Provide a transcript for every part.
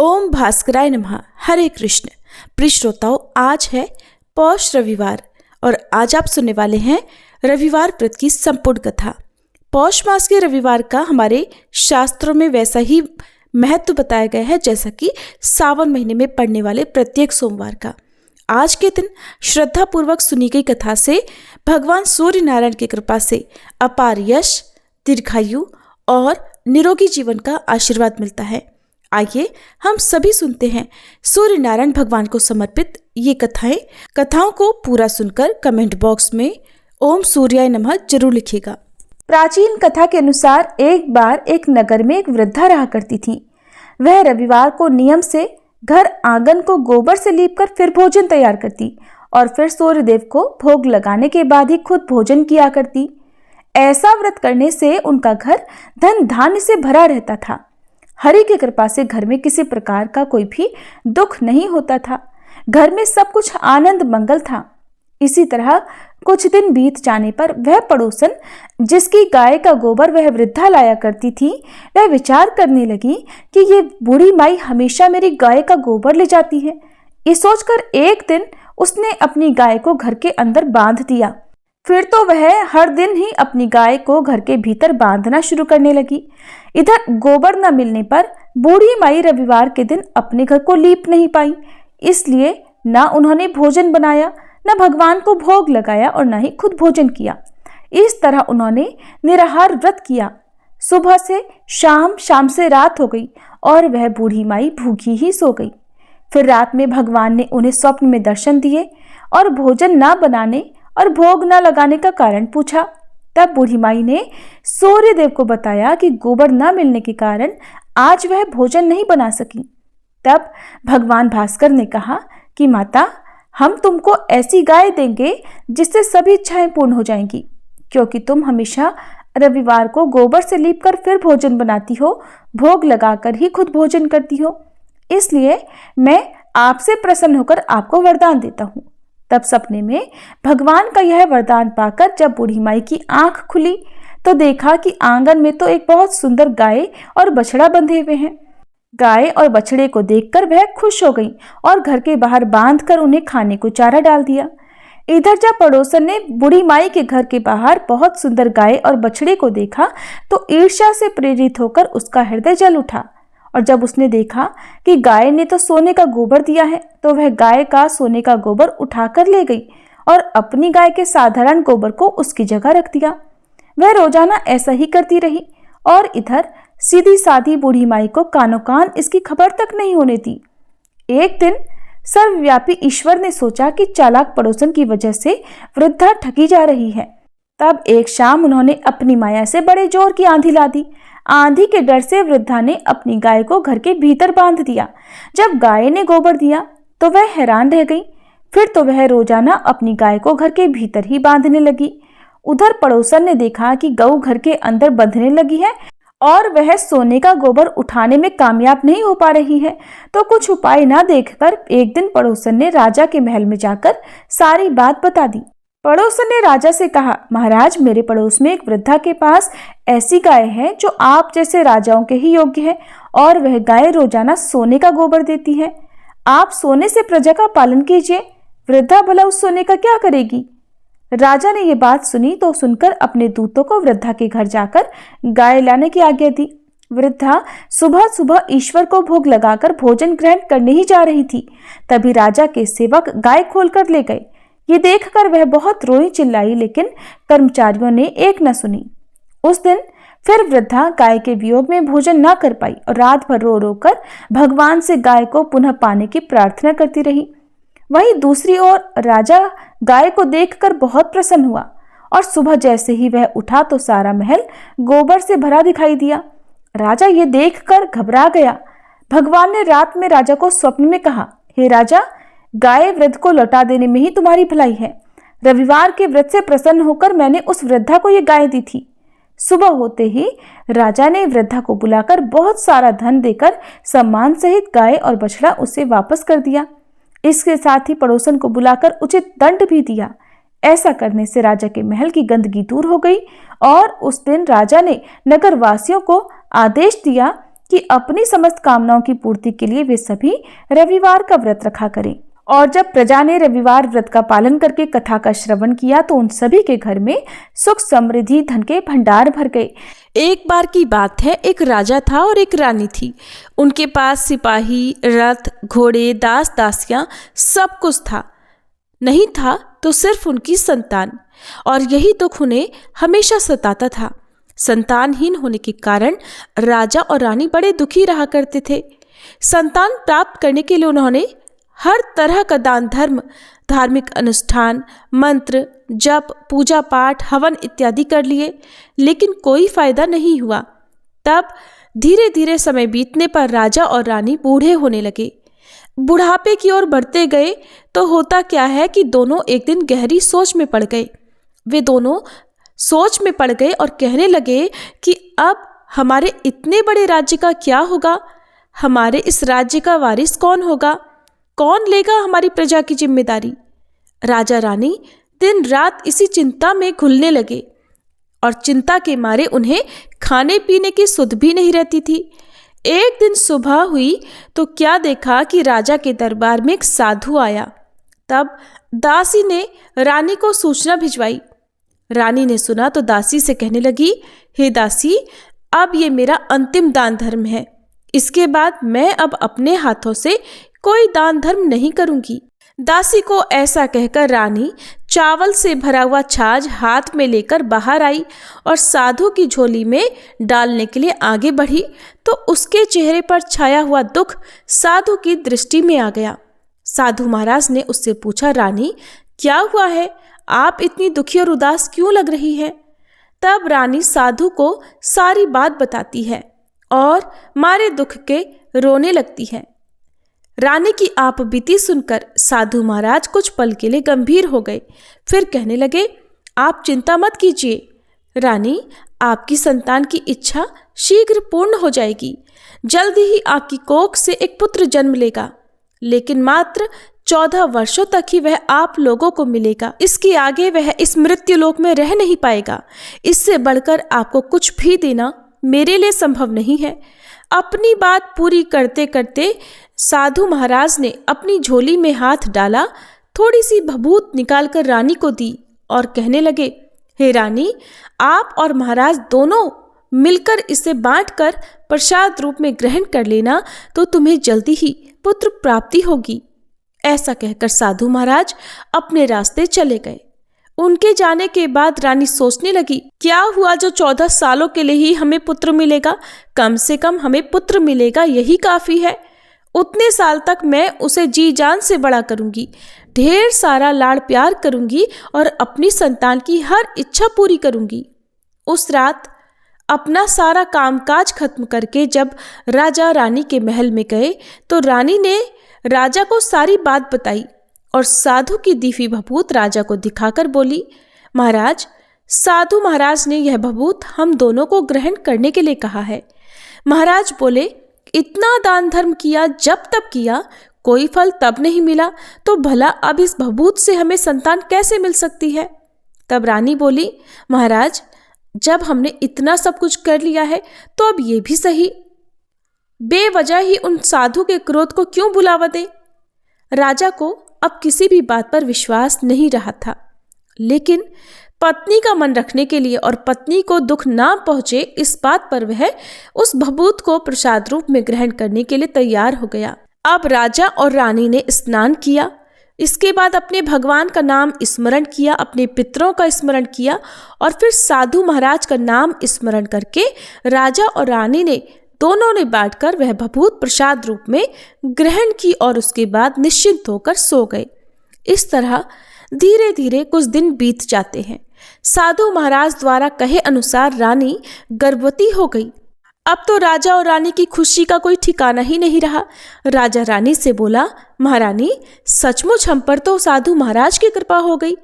ओम भास्कराय नमः। हरे कृष्ण। प्रिय श्रोताओं, आज है पौष रविवार और आज आप सुनने वाले हैं रविवार व्रत की संपूर्ण कथा। पौष मास के रविवार का हमारे शास्त्रों में वैसा ही महत्व बताया गया है जैसा कि सावन महीने में पड़ने वाले प्रत्येक सोमवार का। आज के दिन श्रद्धा पूर्वक सुनी गई कथा से भगवान सूर्य नारायण की कृपा से अपार यश, दीर्घायु और निरोगी जीवन का आशीर्वाद मिलता है। आइए हम सभी सुनते हैं सूर्य नारायण भगवान को समर्पित ये कथाएं। कथाओं को पूरा सुनकर कमेंट बॉक्स में ओम सूर्याय नमः जरूर लिखिएगा। प्राचीन कथा के अनुसार एक बार एक नगर में एक वृद्धा रहा करती थी। वह रविवार को नियम से घर आंगन को गोबर से लीपकर फिर भोजन तैयार करती और फिर सूर्य देव को भोग लगाने के बाद ही खुद भोजन किया करती। ऐसा व्रत करने से उनका घर धन धान्य से भरा रहता था। हरि की कृपा से घर में किसी प्रकार का कोई भी दुख नहीं होता था। घर में सब कुछ आनंद मंगल था। इसी तरह कुछ दिन बीत जाने पर वह पड़ोसन जिसकी गाय का गोबर वह वृद्धा लाया करती थी, वह विचार करने लगी कि ये बूढ़ी माई हमेशा मेरी गाय का गोबर ले जाती है। ये सोचकर एक दिन उसने अपनी गाय को घर के अंदर बांध दिया। फिर तो वह हर दिन ही अपनी गाय को घर के भीतर बांधना शुरू करने लगी। इधर गोबर न मिलने पर बूढ़ी माई रविवार के दिन अपने घर को लीप नहीं पाई, इसलिए न उन्होंने भोजन बनाया, न भगवान को भोग लगाया और न ही खुद भोजन किया। इस तरह उन्होंने निराहार व्रत किया। सुबह से शाम, शाम से रात हो गई और वह बूढ़ी माई भूखी ही सो गई। फिर रात में भगवान ने उन्हें स्वप्न में दर्शन दिए और भोजन न बनाने और भोग न लगाने का कारण पूछा। तब बूढ़ी माई ने सूर्य देव को बताया कि गोबर न मिलने के कारण आज वह भोजन नहीं बना सकी। तब भगवान भास्कर ने कहा कि माता, हम तुमको ऐसी गाय देंगे जिससे सभी इच्छाएं पूर्ण हो जाएंगी, क्योंकि तुम हमेशा रविवार को गोबर से लीपकर फिर भोजन बनाती हो, भोग लगाकर ही खुद भोजन करती हो। इसलिए मैं आपसे प्रसन्न होकर आपको वरदान देता हूँ। तब सपने में भगवान का यह वरदान पाकर जब बूढ़ी माई की आंख खुली तो देखा कि आंगन में तो एक बहुत सुंदर गाय और बछड़ा बंधे हुए हैं। गाय और बछड़े को देखकर वह खुश हो गई और घर के बाहर बांधकर उन्हें खाने को चारा डाल दिया। इधर जब पड़ोसन ने बूढ़ी माई के घर के बाहर बहुत सुंदर गाय और बछड़े को देखा तो ईर्ष्या से प्रेरित होकर उसका हृदय जल उठा और जब उसने देखा कि गाय ने तो सोने का गोबर दिया है तो वह गाय का सोने का गोबर उठाकर ले गई और अपनी गाय के साधारण गोबर को उसकी जगह रख दिया। वह रोजाना ऐसा ही करती रही और इधर सीधी सादी बूढ़ी माई को कानों कान इसकी खबर तक नहीं होने दी। एक दिन सर्वव्यापी ईश्वर ने सोचा कि चालाक पड़ोसन की वजह से वृद्धा ठगी जा रही है। तब एक शाम उन्होंने अपनी माया से बड़े जोर की आंधी ला दी। आंधी के डर से वृद्धा ने अपनी गाय को घर के भीतर बांध दिया। जब गाय ने गोबर दिया तो वह हैरान रह गई। फिर तो वह रोजाना अपनी गाय को घर के भीतर ही बांधने लगी। उधर पड़ोसन ने देखा कि गऊ घर के अंदर बंधने लगी है और वह सोने का गोबर उठाने में कामयाब नहीं हो पा रही है, तो कुछ उपाय ना देखकर एक दिन पड़ोसन ने राजा के महल में जाकर सारी बात बता दी। पड़ोसन ने राजा से कहा, महाराज, मेरे पड़ोस में एक वृद्धा के पास ऐसी गाय है जो आप जैसे राजाओं के ही योग्य है और वह गाय रोजाना सोने का गोबर देती है। आप सोने से प्रजा का पालन कीजिए। वृद्धा भला उस सोने का क्या करेगी? राजा ने ये बात सुनी तो सुनकर अपने दूतों को वृद्धा के घर जाकर गाय लाने की आज्ञा दी। वृद्धा सुबह सुबह ईश्वर को भोग लगाकर भोजन ग्रहण करने ही जा रही थी। तभी राजा के सेवक गाय खोलकर ले गए। ये देखकर वह बहुत रोई चिल्लाई, लेकिन कर्मचारियों ने एक न सुनी। उस दिन फिर वृद्धा गाय के वियोग में भोजन न कर पाई और रात भर रो रो कर भगवान से गाय को पुनः पाने की प्रार्थना करती रही। वहीं दूसरी ओर राजा गाय को देखकर बहुत प्रसन्न हुआ और सुबह जैसे ही वह उठा तो सारा महल गोबर से भरा दिखाई दिया। राजा ये देखकर घबरा गया। भगवान ने रात में राजा को स्वप्न में कहा, हे राजा, गाय वृद्ध को लौटा देने में ही तुम्हारी भलाई है। रविवार के व्रत से प्रसन्न होकर मैंने उस वृद्धा को ये गाय दी थी। सुबह होते ही राजा ने वृद्धा को बुलाकर बहुत सारा धन देकर सम्मान सहित गाय और बछड़ा उसे वापस कर दिया। इसके साथ ही पड़ोसन को बुलाकर उचित दंड भी दिया। ऐसा करने से राजा के महल की गंदगी दूर हो गई और उस दिन राजा ने नगर वासियों को आदेश दिया कि अपनी समस्त कामनाओं की पूर्ति के लिए वे सभी रविवार का व्रत रखा करें। और जब प्रजा ने रविवार व्रत का पालन करके कथा का श्रवण किया तो उन सभी के घर में सुख समृद्धि धन के भंडार भर गए। एक बार की बात है, एक राजा था और एक रानी थी। उनके पास सिपाही, रथ, घोड़े, दास दासियां सब कुछ था। नहीं था तो सिर्फ उनकी संतान, और यही दुख उन्हें हमेशा सताता था। संतानहीन होने के कारण राजा और रानी बड़े दुखी रहा करते थे। संतान प्राप्त करने के लिए उन्होंने हर तरह का दान धर्म, धार्मिक अनुष्ठान, मंत्र, जप, पूजा पाठ, हवन इत्यादि कर लिए, लेकिन कोई फायदा नहीं हुआ। तब धीरे धीरे समय बीतने पर राजा और रानी बूढ़े होने लगे। बुढ़ापे की ओर बढ़ते गए तो होता क्या है कि दोनों एक दिन गहरी सोच में पड़ गए। वे दोनों सोच में पड़ गए और कहने लगे कि अब हमारे इतने बड़े राज्य का क्या होगा? हमारे इस राज्य का वारिस कौन होगा? कौन लेगा हमारी प्रजा की जिम्मेदारी? राजा रानी दिन रात इसी चिंता में घुलने लगे और चिंता के मारे उन्हें खाने पीने की सुध भी नहीं रहती थी। एक दिन सुबह हुई तो क्या देखा कि राजा के दरबार में एक साधु आया। तब दासी ने रानी को सूचना भिजवाई। रानी ने सुना तो दासी से कहने लगी, हे दासी, अब ये मेरा अंतिम दान धर्म है। इसके बाद मैं अब अपने हाथों से कोई दान धर्म नहीं करूंगी। दासी को ऐसा कहकर रानी चावल से भरा हुआ छाछ हाथ में लेकर बाहर आई और साधु की झोली में डालने के लिए आगे बढ़ी तो उसके चेहरे पर छाया हुआ दुख साधु की दृष्टि में आ गया। साधु महाराज ने उससे पूछा, रानी क्या हुआ है? आप इतनी दुखी और उदास क्यों लग रही है? तब रानी साधु को सारी बात बताती है और मारे दुख के रोने लगती है। रानी की आप बीती सुनकर साधु महाराज कुछ पल के लिए गंभीर हो गए। फिर कहने लगे, आप चिंता मत कीजिए रानी, आपकी संतान की इच्छा शीघ्र पूर्ण हो जाएगी। जल्दी ही आपकी कोख से एक पुत्र जन्म लेगा, लेकिन मात्र 14 वर्षों तक ही वह आप लोगों को मिलेगा। इसके आगे वह इस मृत्युलोक में रह नहीं पाएगा। इससे बढ़कर आपको कुछ भी देना मेरे लिए संभव नहीं है। अपनी बात पूरी करते करते साधु महाराज ने अपनी झोली में हाथ डाला, थोड़ी सी भभूत निकालकर रानी को दी और कहने लगे, हे रानी, आप और महाराज दोनों मिलकर इसे बांटकर प्रसाद रूप में ग्रहण कर लेना तो तुम्हें जल्दी ही पुत्र प्राप्ति होगी। ऐसा कहकर साधु महाराज अपने रास्ते चले गए। उनके जाने के बाद रानी सोचने लगी, क्या हुआ जो 14 सालों के लिए ही हमें पुत्र मिलेगा? कम से कम हमें पुत्र मिलेगा, यही काफी है। उतने साल तक मैं उसे जी जान से बड़ा करूंगी, ढेर सारा लाड़ प्यार करूंगी और अपनी संतान की हर इच्छा पूरी करूंगी। उस रात अपना सारा कामकाज खत्म करके जब राजा रानी के महल में गए तो रानी ने राजा को सारी बात बताई और साधु की दी हुई भभूत राजा को दिखाकर बोली, महाराज, साधु महाराज ने यह भभूत हम दोनों को ग्रहण करने के लिए कहा है। महाराज बोले, इतना दान धर्म किया, जब तब किया, कोई फल तब नहीं मिला, तो भला अब इस भभूत से हमें संतान कैसे मिल सकती है? तब रानी बोली, महाराज, जब हमने इतना सब कुछ कर लिया है तो अब ये भी सही, बेवजह ही उन साधु के क्रोध को क्यों बुलावा दे? राजा को अब किसी भी बात पर विश्वास नहीं रहा था, लेकिन पत्नी का मन रखने के लिए और पत्नी को दुख ना पहुंचे इस बात पर वह उस भभूत को प्रसाद रूप में ग्रहण करने के लिए तैयार हो गया। अब राजा और रानी ने स्नान किया, इसके बाद अपने भगवान का नाम स्मरण किया, अपने पितरों का स्मरण किया और फिर साधु महाराज का नाम स्मरण करके राजा और रानी ने दोनों ने बांटकर वह भभूत प्रसाद रूप में ग्रहण की और उसके बाद निश्चिंत होकर सो गए। इस तरह धीरे धीरे कुछ दिन बीत जाते हैं। साधु महाराज द्वारा कहे अनुसार रानी गर्भवती हो गई। अब तो राजा और रानी की खुशी का कोई ठिकाना ही नहीं रहा। राजा रानी से बोला, महारानी, सचमुच हम पर तो साधु महाराज की कृपा हो गई।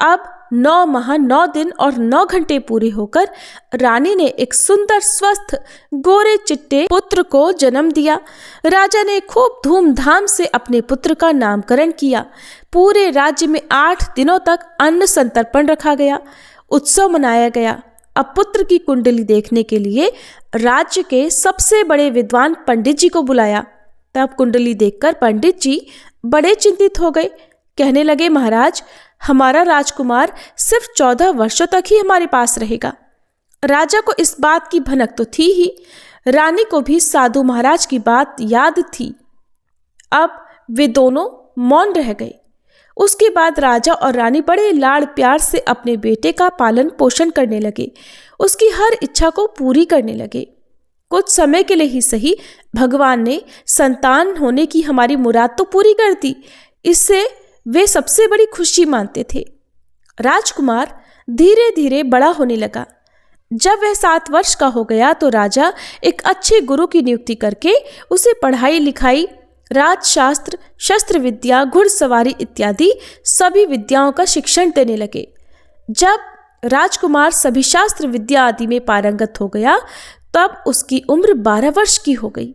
अब 9 माह 9 दिन और 9 घंटे पूरे होकर रानी ने एक सुंदर स्वस्थ गोरे चिट्टे पुत्र को जन्म दिया। राजा ने खूब धूमधाम से अपने पुत्र का नामकरण किया। पूरे राज्य में 8 दिनों तक अन्न संतर्पण रखा गया, उत्सव मनाया गया। अब पुत्र की कुंडली देखने के लिए राज्य के सबसे बड़े विद्वान पंडित जी को बुलाया। तब कुंडली देखकर पंडित जी बड़े चिंतित हो गए। कहने लगे, महाराज, हमारा राजकुमार सिर्फ 14 वर्षों तक ही हमारे पास रहेगा। राजा को इस बात की भनक तो थी ही, रानी को भी साधु महाराज की बात याद थी। अब वे दोनों मौन रह गए। उसके बाद राजा और रानी बड़े लाड़ प्यार से अपने बेटे का पालन पोषण करने लगे, उसकी हर इच्छा को पूरी करने लगे। कुछ समय के लिए ही सही, भगवान ने संतान होने की हमारी मुराद तो पूरी कर दी, इससे वे सबसे बड़ी खुशी मानते थे। राजकुमार धीरे धीरे बड़ा होने लगा। जब वह 7 वर्ष का हो गया तो राजा एक अच्छे गुरु की नियुक्ति करके उसे पढ़ाई लिखाई, राजशास्त्र, शस्त्र विद्या, घुड़सवारी इत्यादि सभी विद्याओं का शिक्षण देने लगे। जब राजकुमार सभी शास्त्र विद्या आदि में पारंगत हो गया तब उसकी उम्र 12 वर्ष की हो गई।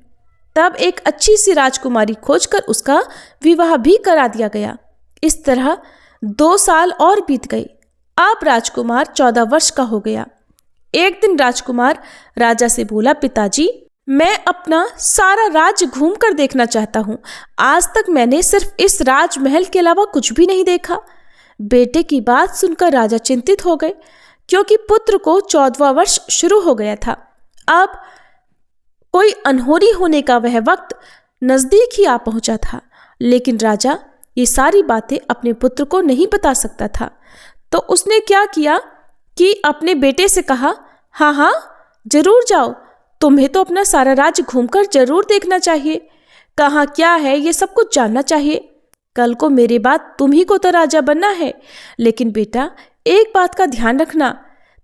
तब एक अच्छी सी राजकुमारी खोजकर उसका विवाह भी करा दिया गया। इस तरह 2 साल और बीत गए। अब राजकुमार 14 वर्ष का हो गया। एक दिन राजकुमार राजा से बोला, पिताजी, मैं अपना सारा राज्य घूम कर देखना चाहता हूँ। आज तक मैंने सिर्फ इस राजमहल के अलावा कुछ भी नहीं देखा। बेटे की बात सुनकर राजा चिंतित हो गए, क्योंकि पुत्र को 14वां वर्ष शुरू हो गया था। अब कोई अनहोनी होने का वह वक्त नजदीक ही आ पहुंचा था। लेकिन राजा ये सारी बातें अपने पुत्र को नहीं बता सकता था। तो उसने क्या किया कि अपने बेटे से कहा, हाँ हाँ जरूर जाओ, तुम्हें तो अपना सारा राज्य घूमकर जरूर देखना चाहिए। कहाँ क्या है ये सब कुछ जानना चाहिए। कल को मेरे बाद तुम ही को तो राजा बनना है। लेकिन बेटा, एक बात का ध्यान रखना,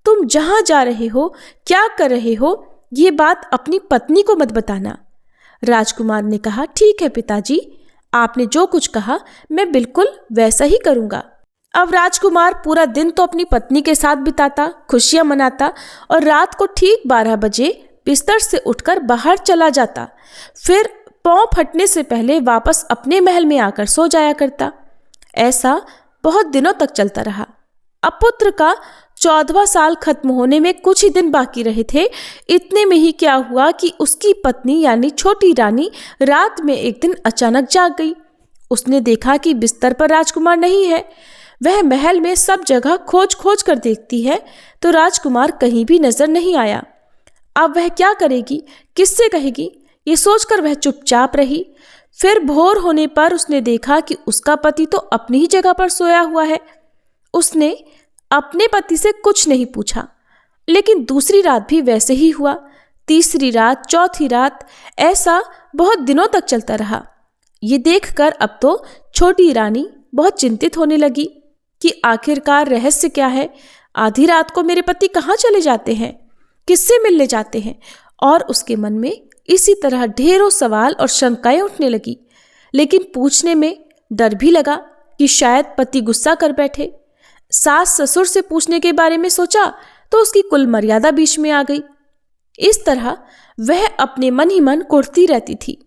तुम जहाँ जा रहे हो, क्या कर रहे हो, ये बात अपनी पत्नी को मत बताना। राजकुमार ने कहा, ठीक है पिताजी, आपने जो कुछ कहा मैं बिल्कुल वैसा ही करूँगा। अब राजकुमार पूरा दिन तो अपनी पत्नी के साथ बिताता, खुशियां मनाता और रात को ठीक 12 बजे बिस्तर से उठकर बाहर चला जाता। फिर पाँव फटने से पहले वापस अपने महल में आकर सो जाया करता। ऐसा बहुत दिनों तक चलता रहा। अब पुत्र का 14वां साल खत्म होने में कुछ ही दिन बाकी रहे थे। इतने में ही क्या हुआ कि उसकी पत्नी यानी छोटी रानी रात में एक दिन अचानक जाग गई। उसने देखा कि बिस्तर पर राजकुमार नहीं है। वह महल में सब जगह खोज खोज कर देखती है तो राजकुमार कहीं भी नजर नहीं आया। अब वह क्या करेगी, किससे कहेगी, ये सोचकर वह चुपचाप रही। फिर भोर होने पर उसने देखा कि उसका पति तो अपनी ही जगह पर सोया हुआ है। उसने अपने पति से कुछ नहीं पूछा। लेकिन दूसरी रात भी वैसे ही हुआ, तीसरी रात, चौथी रात, ऐसा बहुत दिनों तक चलता रहा। ये देखकर अब तो छोटी रानी बहुत चिंतित होने लगी कि आखिरकार रहस्य क्या है। आधी रात को मेरे पति कहाँ चले जाते हैं, किससे मिलने जाते हैं। और उसके मन में इसी तरह ढेरों सवाल और शंकाएं उठने लगी। लेकिन पूछने में डर भी लगा कि शायद पति गुस्सा कर बैठे। सास ससुर से पूछने के बारे में सोचा तो उसकी कुल मर्यादा बीच में आ गई। इस तरह वह अपने मन ही मन कुढ़ती रहती थी।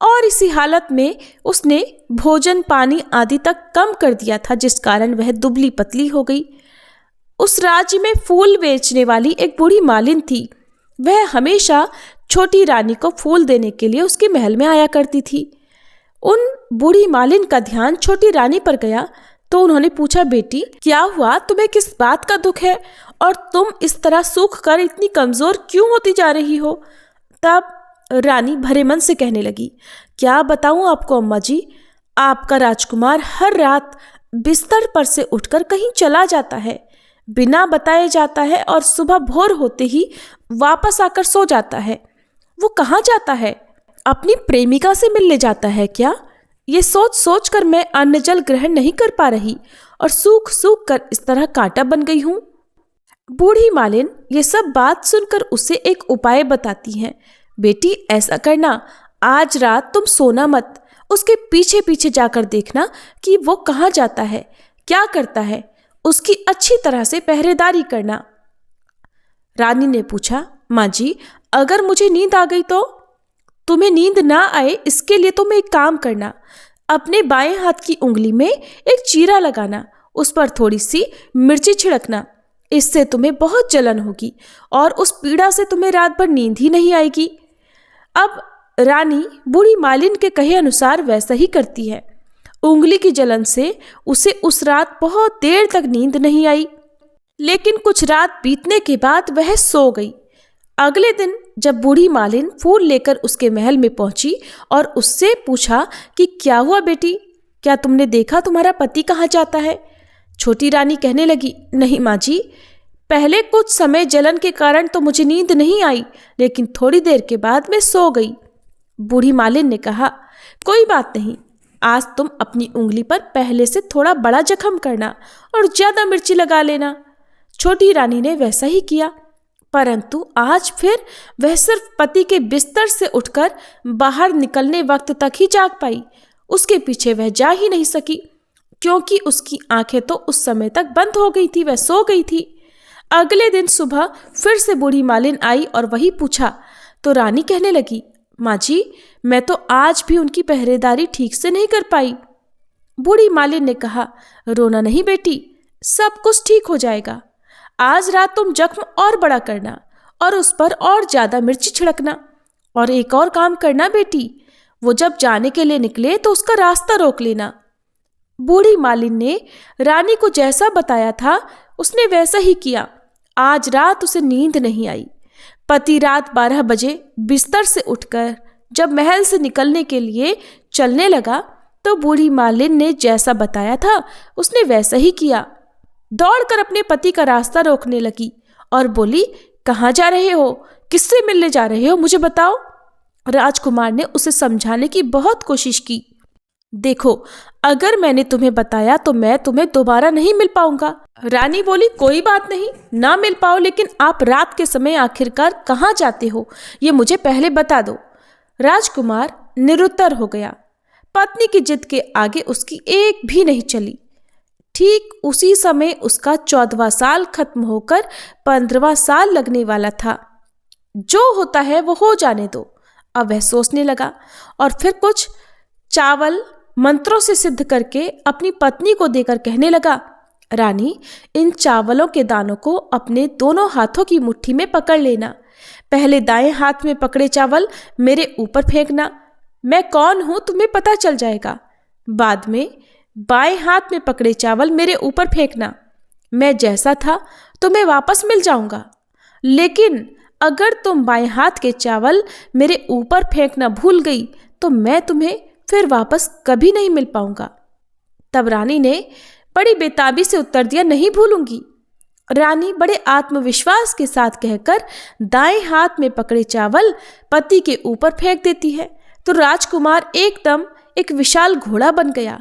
और इसी हालत में उसने भोजन पानी आदि तक कम कर दिया था, जिस कारण वह दुबली पतली हो गई। उस राज्य में फूल बेचने वाली एक बूढ़ी मालिन थी। वह हमेशा छोटी रानी को फूल देने के लिए उसके महल में आया करती थी। उन बूढ़ी मालिन का ध्यान छोटी रानी पर गया तो उन्होंने पूछा, बेटी क्या हुआ, तुम्हें किस बात का दुख है और तुम इस तरह सूख कर इतनी कमजोर क्यों होती जा रही हो। तब रानी भरे मन से कहने लगी, क्या बताऊं आपको अम्मा जी, आपका राजकुमार हर रात बिस्तर पर से उठकर कहीं चला जाता है, बिना बताए जाता है और सुबह भोर होते ही वापस आकर सो जाता है। वो कहाँ जाता है, अपनी प्रेमिका से मिलने जाता है क्या? ये सोच सोच कर मैं अन्न जल ग्रहण नहीं कर पा रही और सूख सूख कर इस तरह कांटा बन गई हूँ। बूढ़ी मालिन ये सब बात सुनकर उसे एक उपाय बताती हैं। बेटी ऐसा करना, आज रात तुम सोना मत, उसके पीछे पीछे जाकर देखना कि वो कहाँ जाता है, क्या करता है, उसकी अच्छी तरह से पहरेदारी करना। रानी ने पूछा, माँ जी अगर मुझे नींद आ गई तो? तुम्हें नींद ना आए इसके लिए तुम एक काम करना, अपने बाएं हाथ की उंगली में एक चीरा लगाना, उस पर थोड़ी सी मिर्ची छिड़कना, इससे तुम्हें बहुत जलन होगी और उस पीड़ा से तुम्हें रात भर नींद ही नहीं आएगी। अब रानी बूढ़ी मालिन के कहे अनुसार वैसा ही करती है। उंगली की जलन से उसे उस रात बहुत देर तक नींद नहीं आई, लेकिन कुछ रात बीतने के बाद वह सो गई। अगले दिन जब बूढ़ी मालिन फूल लेकर उसके महल में पहुंची और उससे पूछा कि क्या हुआ बेटी, क्या तुमने देखा तुम्हारा पति कहाँ जाता है? छोटी रानी कहने लगी, नहीं माँ जी, पहले कुछ समय जलन के कारण तो मुझे नींद नहीं आई, लेकिन थोड़ी देर के बाद मैं सो गई। बूढ़ी मालिन ने कहा, कोई बात नहीं, आज तुम अपनी उंगली पर पहले से थोड़ा बड़ा जख्म करना और ज्यादा मिर्ची लगा लेना। छोटी रानी ने वैसा ही किया, परंतु आज फिर वह सिर्फ पति के बिस्तर से उठकर बाहर निकलने वक्त तक ही जाग पाई। उसके पीछे वह जा ही नहीं सकी, क्योंकि उसकी आंखें तो उस समय तक बंद हो गई थी, वह सो गई थी। अगले दिन सुबह फिर से बूढ़ी मालिन आई और वही पूछा तो रानी कहने लगी, माँ जी, मैं तो आज भी उनकी पहरेदारी ठीक से नहीं कर पाई। बूढ़ी मालिन ने कहा, रोना नहीं बेटी, सब कुछ ठीक हो जाएगा। आज रात तुम जख्म और बड़ा करना और उस पर और ज्यादा मिर्ची छिड़कना, और एक और काम करना बेटी, वो जब जाने के लिए निकले तो उसका रास्ता रोक लेना। बूढ़ी मालिन ने रानी को जैसा बताया था उसने वैसा ही किया। आज रात उसे नींद नहीं आई। पति रात 12 बजे बिस्तर से उठकर जब महल से निकलने के लिए चलने लगा तो बूढ़ी मालिन ने जैसा बताया था उसने वैसा ही किया। दौड़कर अपने पति का रास्ता रोकने लगी और बोली, कहाँ जा रहे हो, किससे मिलने जा रहे हो, मुझे बताओ। राजकुमार ने उसे समझाने की बहुत कोशिश की। देखो, अगर मैंने तुम्हें बताया तो मैं तुम्हें दोबारा नहीं मिल पाऊंगा। रानी बोली, कोई बात नहीं, ना मिल पाओ, लेकिन आप रात के समय आखिरकार कहाँ जाते हो ये मुझे पहले बता दो। राजकुमार निरुत्तर हो गया। पत्नी की जिद के आगे उसकी एक भी नहीं चली। ठीक उसी समय उसका 14वां साल खत्म होकर 15वां साल लगने वाला था। जो होता है वो हो जाने दो, अब वह सोचने लगा और फिर कुछ चावल मंत्रों से सिद्ध करके अपनी पत्नी को देकर कहने लगा, रानी, इन चावलों के दानों को अपने दोनों हाथों की मुट्ठी में पकड़ लेना। पहले दाएं हाथ में पकड़े चावल मेरे ऊपर फेंकना, मैं कौन हूं तुम्हें पता चल जाएगा। बाद में बाएं हाथ में पकड़े चावल मेरे ऊपर फेंकना, मैं जैसा था तुम्हें वापस मिल जाऊंगा। लेकिन अगर तुम बाएं हाथ के चावल मेरे ऊपर फेंकना भूल गई तो मैं तुम्हें फिर वापस कभी नहीं मिल पाऊंगा। तब रानी ने बड़ी बेताबी से उत्तर दिया, नहीं भूलूंगी। रानी बड़े आत्मविश्वास के साथ कहकर दाएं हाथ में पकड़े चावल पति के ऊपर फेंक देती है तो राजकुमार एकदम एक विशाल घोड़ा बन गया।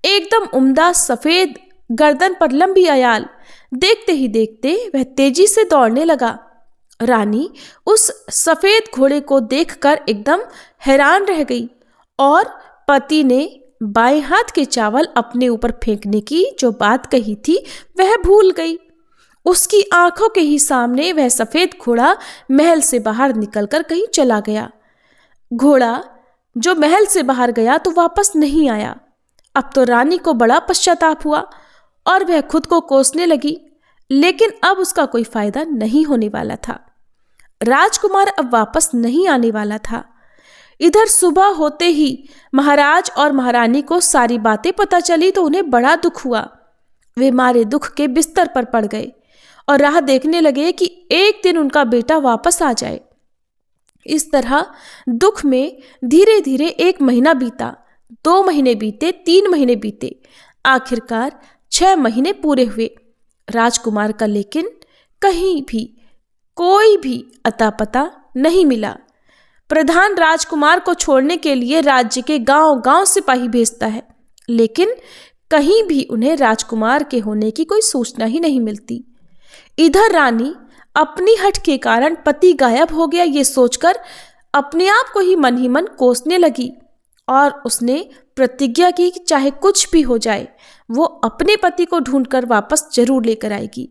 एकदम उम्दा सफेद, गर्दन पर लंबी अयाल। देखते ही देखते वह तेजी से दौड़ने लगा। रानी उस सफेद घोड़े को देखकर एकदम हैरान रह गई और पति ने बाएं हाथ के चावल अपने ऊपर फेंकने की जो बात कही थी वह भूल गई। उसकी आंखों के ही सामने वह सफेद घोड़ा महल से बाहर निकलकर कहीं चला गया। घोड़ा जो महल से बाहर गया तो वापस नहीं आया। अब तो रानी को बड़ा पश्चाताप हुआ और वह खुद को कोसने लगी, लेकिन अब उसका कोई फायदा नहीं होने वाला था। राजकुमार अब वापस नहीं आने वाला था। इधर सुबह होते ही महाराज और महारानी को सारी बातें पता चली तो उन्हें बड़ा दुख हुआ। वे मारे दुख के बिस्तर पर पड़ गए और राह देखने लगे कि एक दिन उनका बेटा वापस आ जाए। इस तरह दुख में धीरे धीरे 1 महीना बीता, 2 महीने बीते, 3 महीने बीते, आखिरकार 6 महीने पूरे हुए। राजकुमार का लेकिन कहीं भी कोई भी अता पता नहीं मिला। प्रधान राजकुमार को छोड़ने के लिए राज्य के गांव-गांव सिपाही भेजता है, लेकिन कहीं भी उन्हें राजकुमार के होने की कोई सूचना ही नहीं मिलती। इधर रानी अपनी हठ के कारण पति गायब हो गया ये सोचकर अपने आप को ही मन कोसने लगी और उसने प्रतिज्ञा की कि चाहे कुछ भी हो जाए वो अपने पति को ढूंढकर वापस जरूर लेकर आएगी।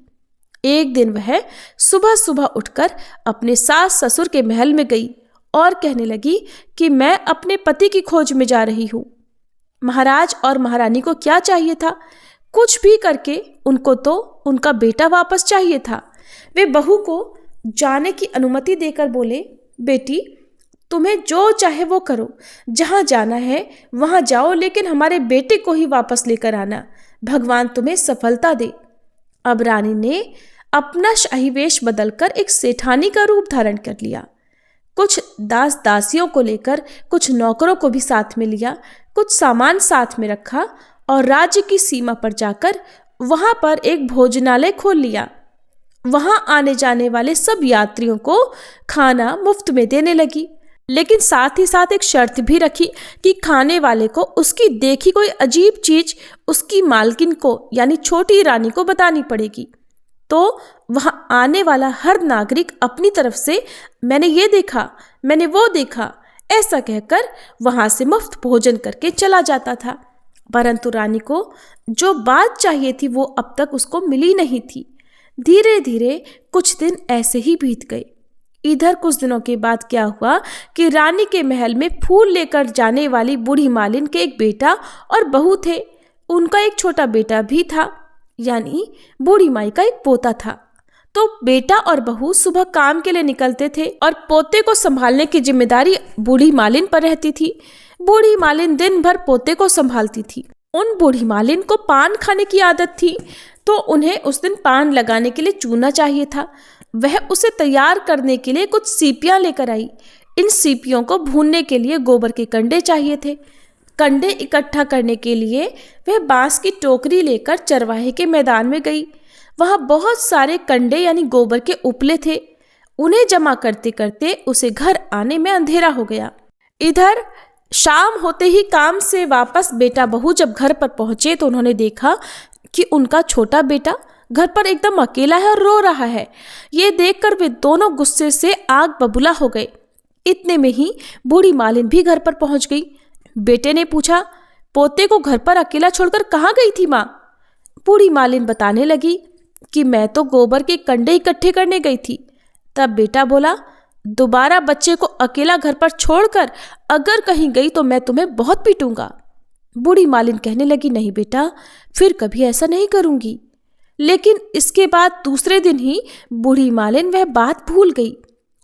एक दिन वह सुबह सुबह उठकर अपने सास ससुर के महल में गई और कहने लगी कि मैं अपने पति की खोज में जा रही हूँ। महाराज और महारानी को क्या चाहिए था, कुछ भी करके उनको तो उनका बेटा वापस चाहिए था। वे बहू को जाने की अनुमति देकर बोले, बेटी तुम्हें जो चाहे वो करो, जहाँ जाना है वहाँ जाओ, लेकिन हमारे बेटे को ही वापस लेकर आना। भगवान तुम्हें सफलता दे। अब रानी ने अपना शाही वेश बदलकर एक सेठानी का रूप धारण कर लिया। कुछ दास दासियों को लेकर, कुछ नौकरों को भी साथ में लिया, कुछ सामान साथ में रखा और राज्य की सीमा पर जाकर वहां पर एक भोजनालय खोल लिया। वहां आने जाने वाले सब यात्रियों को खाना मुफ्त में देने लगी, लेकिन साथ ही साथ एक शर्त भी रखी कि खाने वाले को उसकी देखी कोई अजीब चीज उसकी मालकिन को यानी छोटी रानी को बतानी पड़ेगी। तो वहां आने वाला हर नागरिक अपनी तरफ से मैंने ये देखा, मैंने वो देखा, ऐसा कहकर वहां से मुफ्त भोजन करके चला जाता था। परंतु रानी को जो बात चाहिए थी वो अब तक उसको मिली नहीं थी। धीरे धीरे कुछ दिन ऐसे ही बीत गए। इधर कुछ दिनों के बाद क्या हुआ कि रानी के महल में फूल लेकर जाने वाली बूढ़ी मालिन के एक बेटा और बहू थे। उनका एक छोटा बेटा भी था, यानी बूढ़ी माई का एक पोता था। तो बेटा और बहू सुबह काम के लिए निकलते थे और पोते को संभालने की जिम्मेदारी बूढ़ी मालिन पर रहती थी। बूढ़ी मालिन दिन भर पोते को संभालती थी। उन बूढ़ी मालिन को पान खाने की आदत थी, तो उन्हें उस दिन पान लगाने के लिए चूना चाहिए था। वह उसे तैयार करने के लिए कुछ सीपियां लेकर आई। इन सीपियों को भूनने के लिए गोबर के कंडे चाहिए थे। कंडे इकट्ठा करने के लिए वह बांस की टोकरी लेकर चरवाहे के मैदान में गई। वहां बहुत सारे कंडे यानी गोबर के उपले थे। उन्हें जमा करते करते उसे घर आने में अंधेरा हो गया। इधर शाम होते ही काम से वापस बेटा बहू जब घर पर पहुंचे तो उन्होंने देखा कि उनका छोटा बेटा घर पर एकदम अकेला है और रो रहा है। ये देखकर वे दोनों गुस्से से आग बबूला हो गए। इतने में ही बूढ़ी मालिन भी घर पर पहुंच गई। बेटे ने पूछा, पोते को घर पर अकेला छोड़कर कहाँ गई थी माँ? बूढ़ी मालिन बताने लगी कि मैं तो गोबर के कंडे इकट्ठे करने गई थी। तब बेटा बोला, दोबारा बच्चे को अकेला घर पर छोड़कर अगर कहीं गई तो मैं तुम्हें बहुत पीटूंगा। बूढ़ी मालिन कहने लगी, नहीं बेटा, फिर कभी ऐसा नहीं करूंगी। लेकिन इसके बाद दूसरे दिन ही बूढ़ी मालिन वह बात भूल गई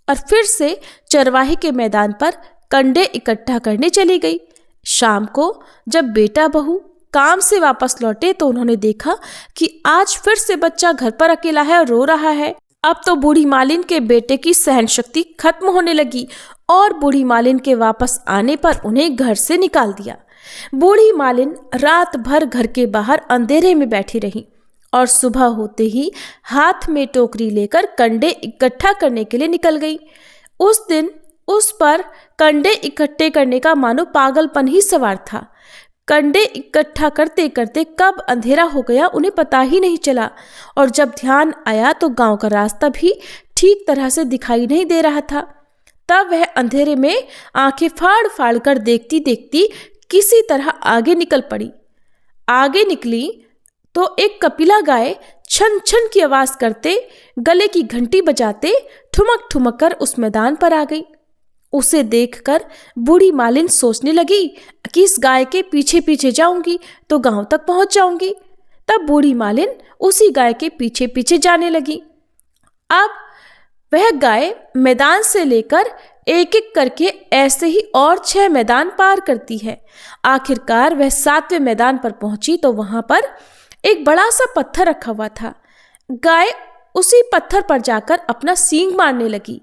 और फिर से चरवाहे के मैदान पर कंडे इकट्ठा करने चली गई। शाम को जब बेटा बहू काम से वापस लौटे तो उन्होंने देखा कि आज फिर से बच्चा घर पर अकेला है और रो रहा है। अब तो बूढ़ी मालिन के बेटे की सहन शक्ति खत्म होने लगी और बूढ़ी मालिन के वापस आने पर उन्हें घर से निकाल दिया। बूढ़ी मालिन रात भर घर के बाहर अंधेरे में बैठी रही और सुबह होते ही हाथ में टोकरी लेकर कंडे इकट्ठा करने के लिए निकल गई। उस दिन उस पर कंडे इकट्ठे करने का मानो पागलपन ही सवार था। कंडे इकट्ठा करते करते कब अंधेरा हो गया उन्हें पता ही नहीं चला और जब ध्यान आया तो गांव का रास्ता भी ठीक तरह से दिखाई नहीं दे रहा था। तब वह अंधेरे में आंखें फाड़ फाड़ कर देखती देखती किसी तरह आगे निकल पड़ी। आगे निकली तो एक कपिला गाय छन छन की आवाज करते, गले की घंटी बजाते ठुमक ठुमक कर उस मैदान पर आ गई। उसे देखकर बूढ़ी मालिन सोचने लगी कि इस गाय के पीछे पीछे जाऊंगी तो गांव तक पहुंच जाऊंगी। तब बूढ़ी मालिन उसी गाय के पीछे पीछे जाने लगी। अब वह गाय मैदान से लेकर एक एक करके ऐसे ही और 6 मैदान पार करती है। आखिरकार वह 7वें मैदान पर पहुंची तो वहां पर एक बड़ा सा पत्थर रखा हुआ था। गाय उसी पत्थर पर जाकर अपना सींग मारने लगी।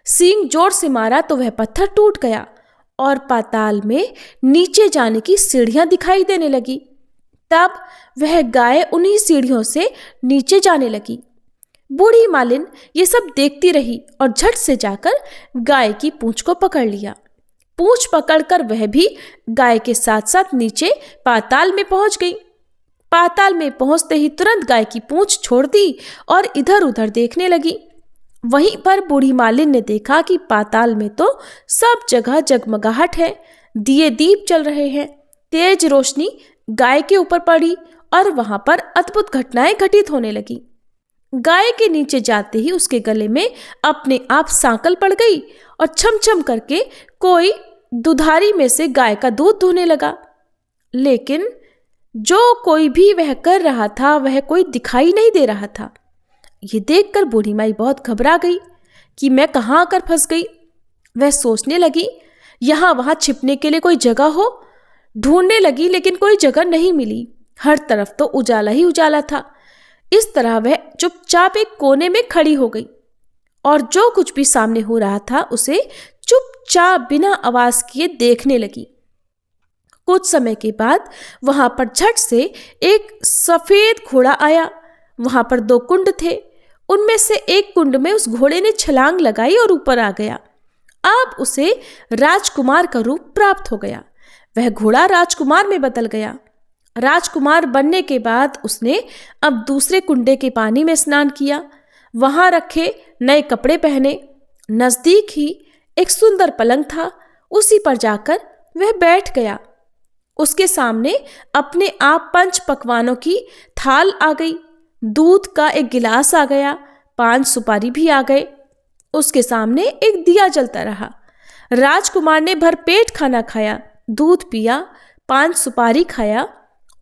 सींग जोर से मारा तो वह पत्थर टूट गया और पाताल में नीचे जाने की सीढ़ियां दिखाई देने लगी। तब वह गाय उन्हीं सीढ़ियों से नीचे जाने लगी। बूढ़ी मालिन ये सब देखती रही और झट से जाकर गाय की पूंछ को पकड़ लिया। पूंछ पकड़कर वह भी गाय के साथ साथ नीचे पाताल में पहुंच गई। पाताल में पहुंचते ही तुरंत गाय की पूंछ छोड़ दी और इधर उधर देखने लगी। वहीं पर बूढ़ी मालिन ने देखा कि पाताल में तो सब जगह जगमगाहट है, दिए दीप चल रहे हैं। तेज रोशनी गाय के ऊपर पड़ी और वहां पर अद्भुत घटनाएं घटित होने लगी। गाय के नीचे जाते ही उसके गले में अपने आप सांकल पड़ गई और छम छम करके कोई दुधारी में से गाय का दूध दूहने लगा। लेकिन जो कोई भी वह कर रहा था वह कोई दिखाई नहीं दे रहा था। ये देखकर बूढ़ी माई बहुत घबरा गई कि मैं कहाँ आकर फंस गई। वह सोचने लगी यहाँ वहाँ छिपने के लिए कोई जगह हो। ढूंढने लगी लेकिन कोई जगह नहीं मिली। हर तरफ तो उजाला ही उजाला था। इस तरह वह चुपचाप एक कोने में खड़ी हो गई और जो कुछ भी सामने हो रहा था उसे चुपचाप बिना आवाज किए देखने लगी। कुछ समय के बाद वहां पर झट से एक सफेद घोड़ा आया। वहां पर 2 कुंड थे। उनमें से एक कुंड में उस घोड़े ने छलांग लगाई और ऊपर आ गया। अब उसे राजकुमार का रूप प्राप्त हो गया। वह घोड़ा राजकुमार में बदल गया। राजकुमार बनने के बाद उसने अब दूसरे कुंडे के पानी में स्नान किया। वहां रखे नए कपड़े पहने। नजदीक ही एक सुंदर पलंग था। उसी पर जाकर वह बैठ गया। उसके सामने अपने आप 5 पकवानों की थाल आ गई। दूध का एक गिलास आ गया। 5 सुपारी भी आ गए। उसके सामने एक दिया जलता रहा। राजकुमार ने भरपेट खाना खाया, दूध पिया, 5 सुपारी खाया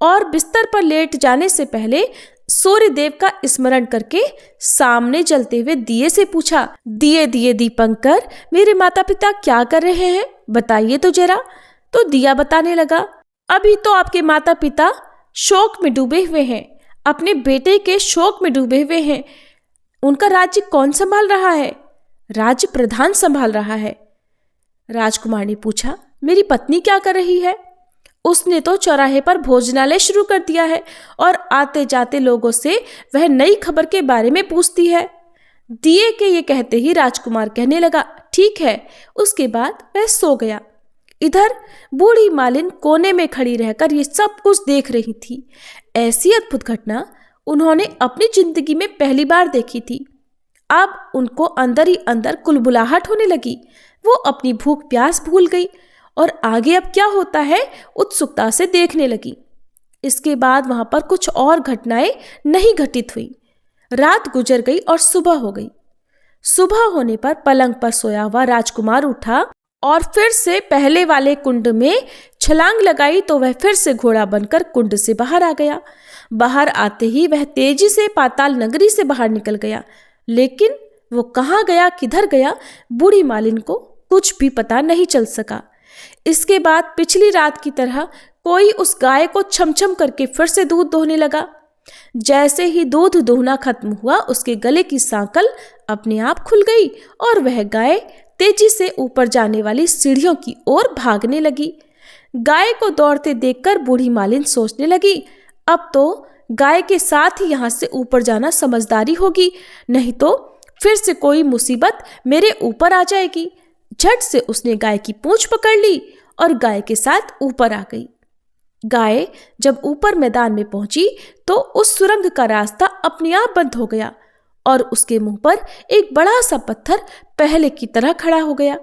और बिस्तर पर लेट जाने से पहले सूर्य देव का स्मरण करके सामने जलते हुए दिए से पूछा, दिए दिए दीपंकर, मेरे माता पिता क्या कर रहे हैं, बताइए तो जरा। तो दिया बताने लगा, अभी तो आपके माता पिता शोक में डूबे हुए हैं, अपने बेटे के शोक में डूबे हुए हैं। उनका राज्य कौन संभाल रहा है? राज्य प्रधान संभाल रहा है। राजकुमार ने पूछा, मेरी पत्नी क्या कर रही है? उसने तो चौराहे पर भोजनालय शुरू कर दिया है और आते जाते लोगों से वह नई खबर के बारे में पूछती है। दिए के ये कहते ही राजकुमार कहने लगा, ठीक है। उसके बाद वह सो गया। इधर बूढ़ी मालिन कोने में खड़ी रहकर ये सब कुछ देख रही थी। ऐसी अद्भुत घटना उन्होंने अपनी जिंदगी में पहली बार देखी थी। अब उनको अंदर ही अंदर कुलबुलाहट होने लगी। वो अपनी भूख प्यास भूल गई और आगे अब क्या होता है उत्सुकता से देखने लगी। इसके बाद वहां पर कुछ और घटनाएं नहीं घटित हुई। रात गुजर गई और सुबह हो गई। सुबह होने पर पलंग पर सोया हुआ राजकुमार उठा और फिर से पहले वाले कुंड में छलांग लगाई तो वह फिर से घोड़ा बनकर कुंड से बाहर आ गया। बाहर आते ही वह तेजी से पाताल नगरी से बाहर निकल गया, लेकिन वो कहाँ गया, किधर गया, बूढ़ी मालिन को कुछ भी पता नहीं चल सका। इसके बाद पिछली रात की तरह कोई उस गाय को छमछम करके फिर से दूध दोहने लगा। जैसे ही दूध दोहना खत्म हुआ, उसके गले की सांकल अपने आप खुल गई और वह गाय तेजी से ऊपर जाने वाली सीढ़ियों की ओर भागने लगी। गाय को दौड़ते देखकर बूढ़ी मालिन सोचने लगी, अब तो गाय के साथ ही यहाँ से ऊपर जाना समझदारी होगी, नहीं तो फिर से कोई मुसीबत मेरे ऊपर आ जाएगी। झट से उसने गाय की पूंछ पकड़ ली और गाय के साथ ऊपर आ गई। गाय जब ऊपर मैदान में पहुंची तो उस सुरंग का रास्ता अपने आप बंद हो गया और उसके मुंह पर एक बड़ा सा पत्थर पहले की तरह खड़ा हो गया।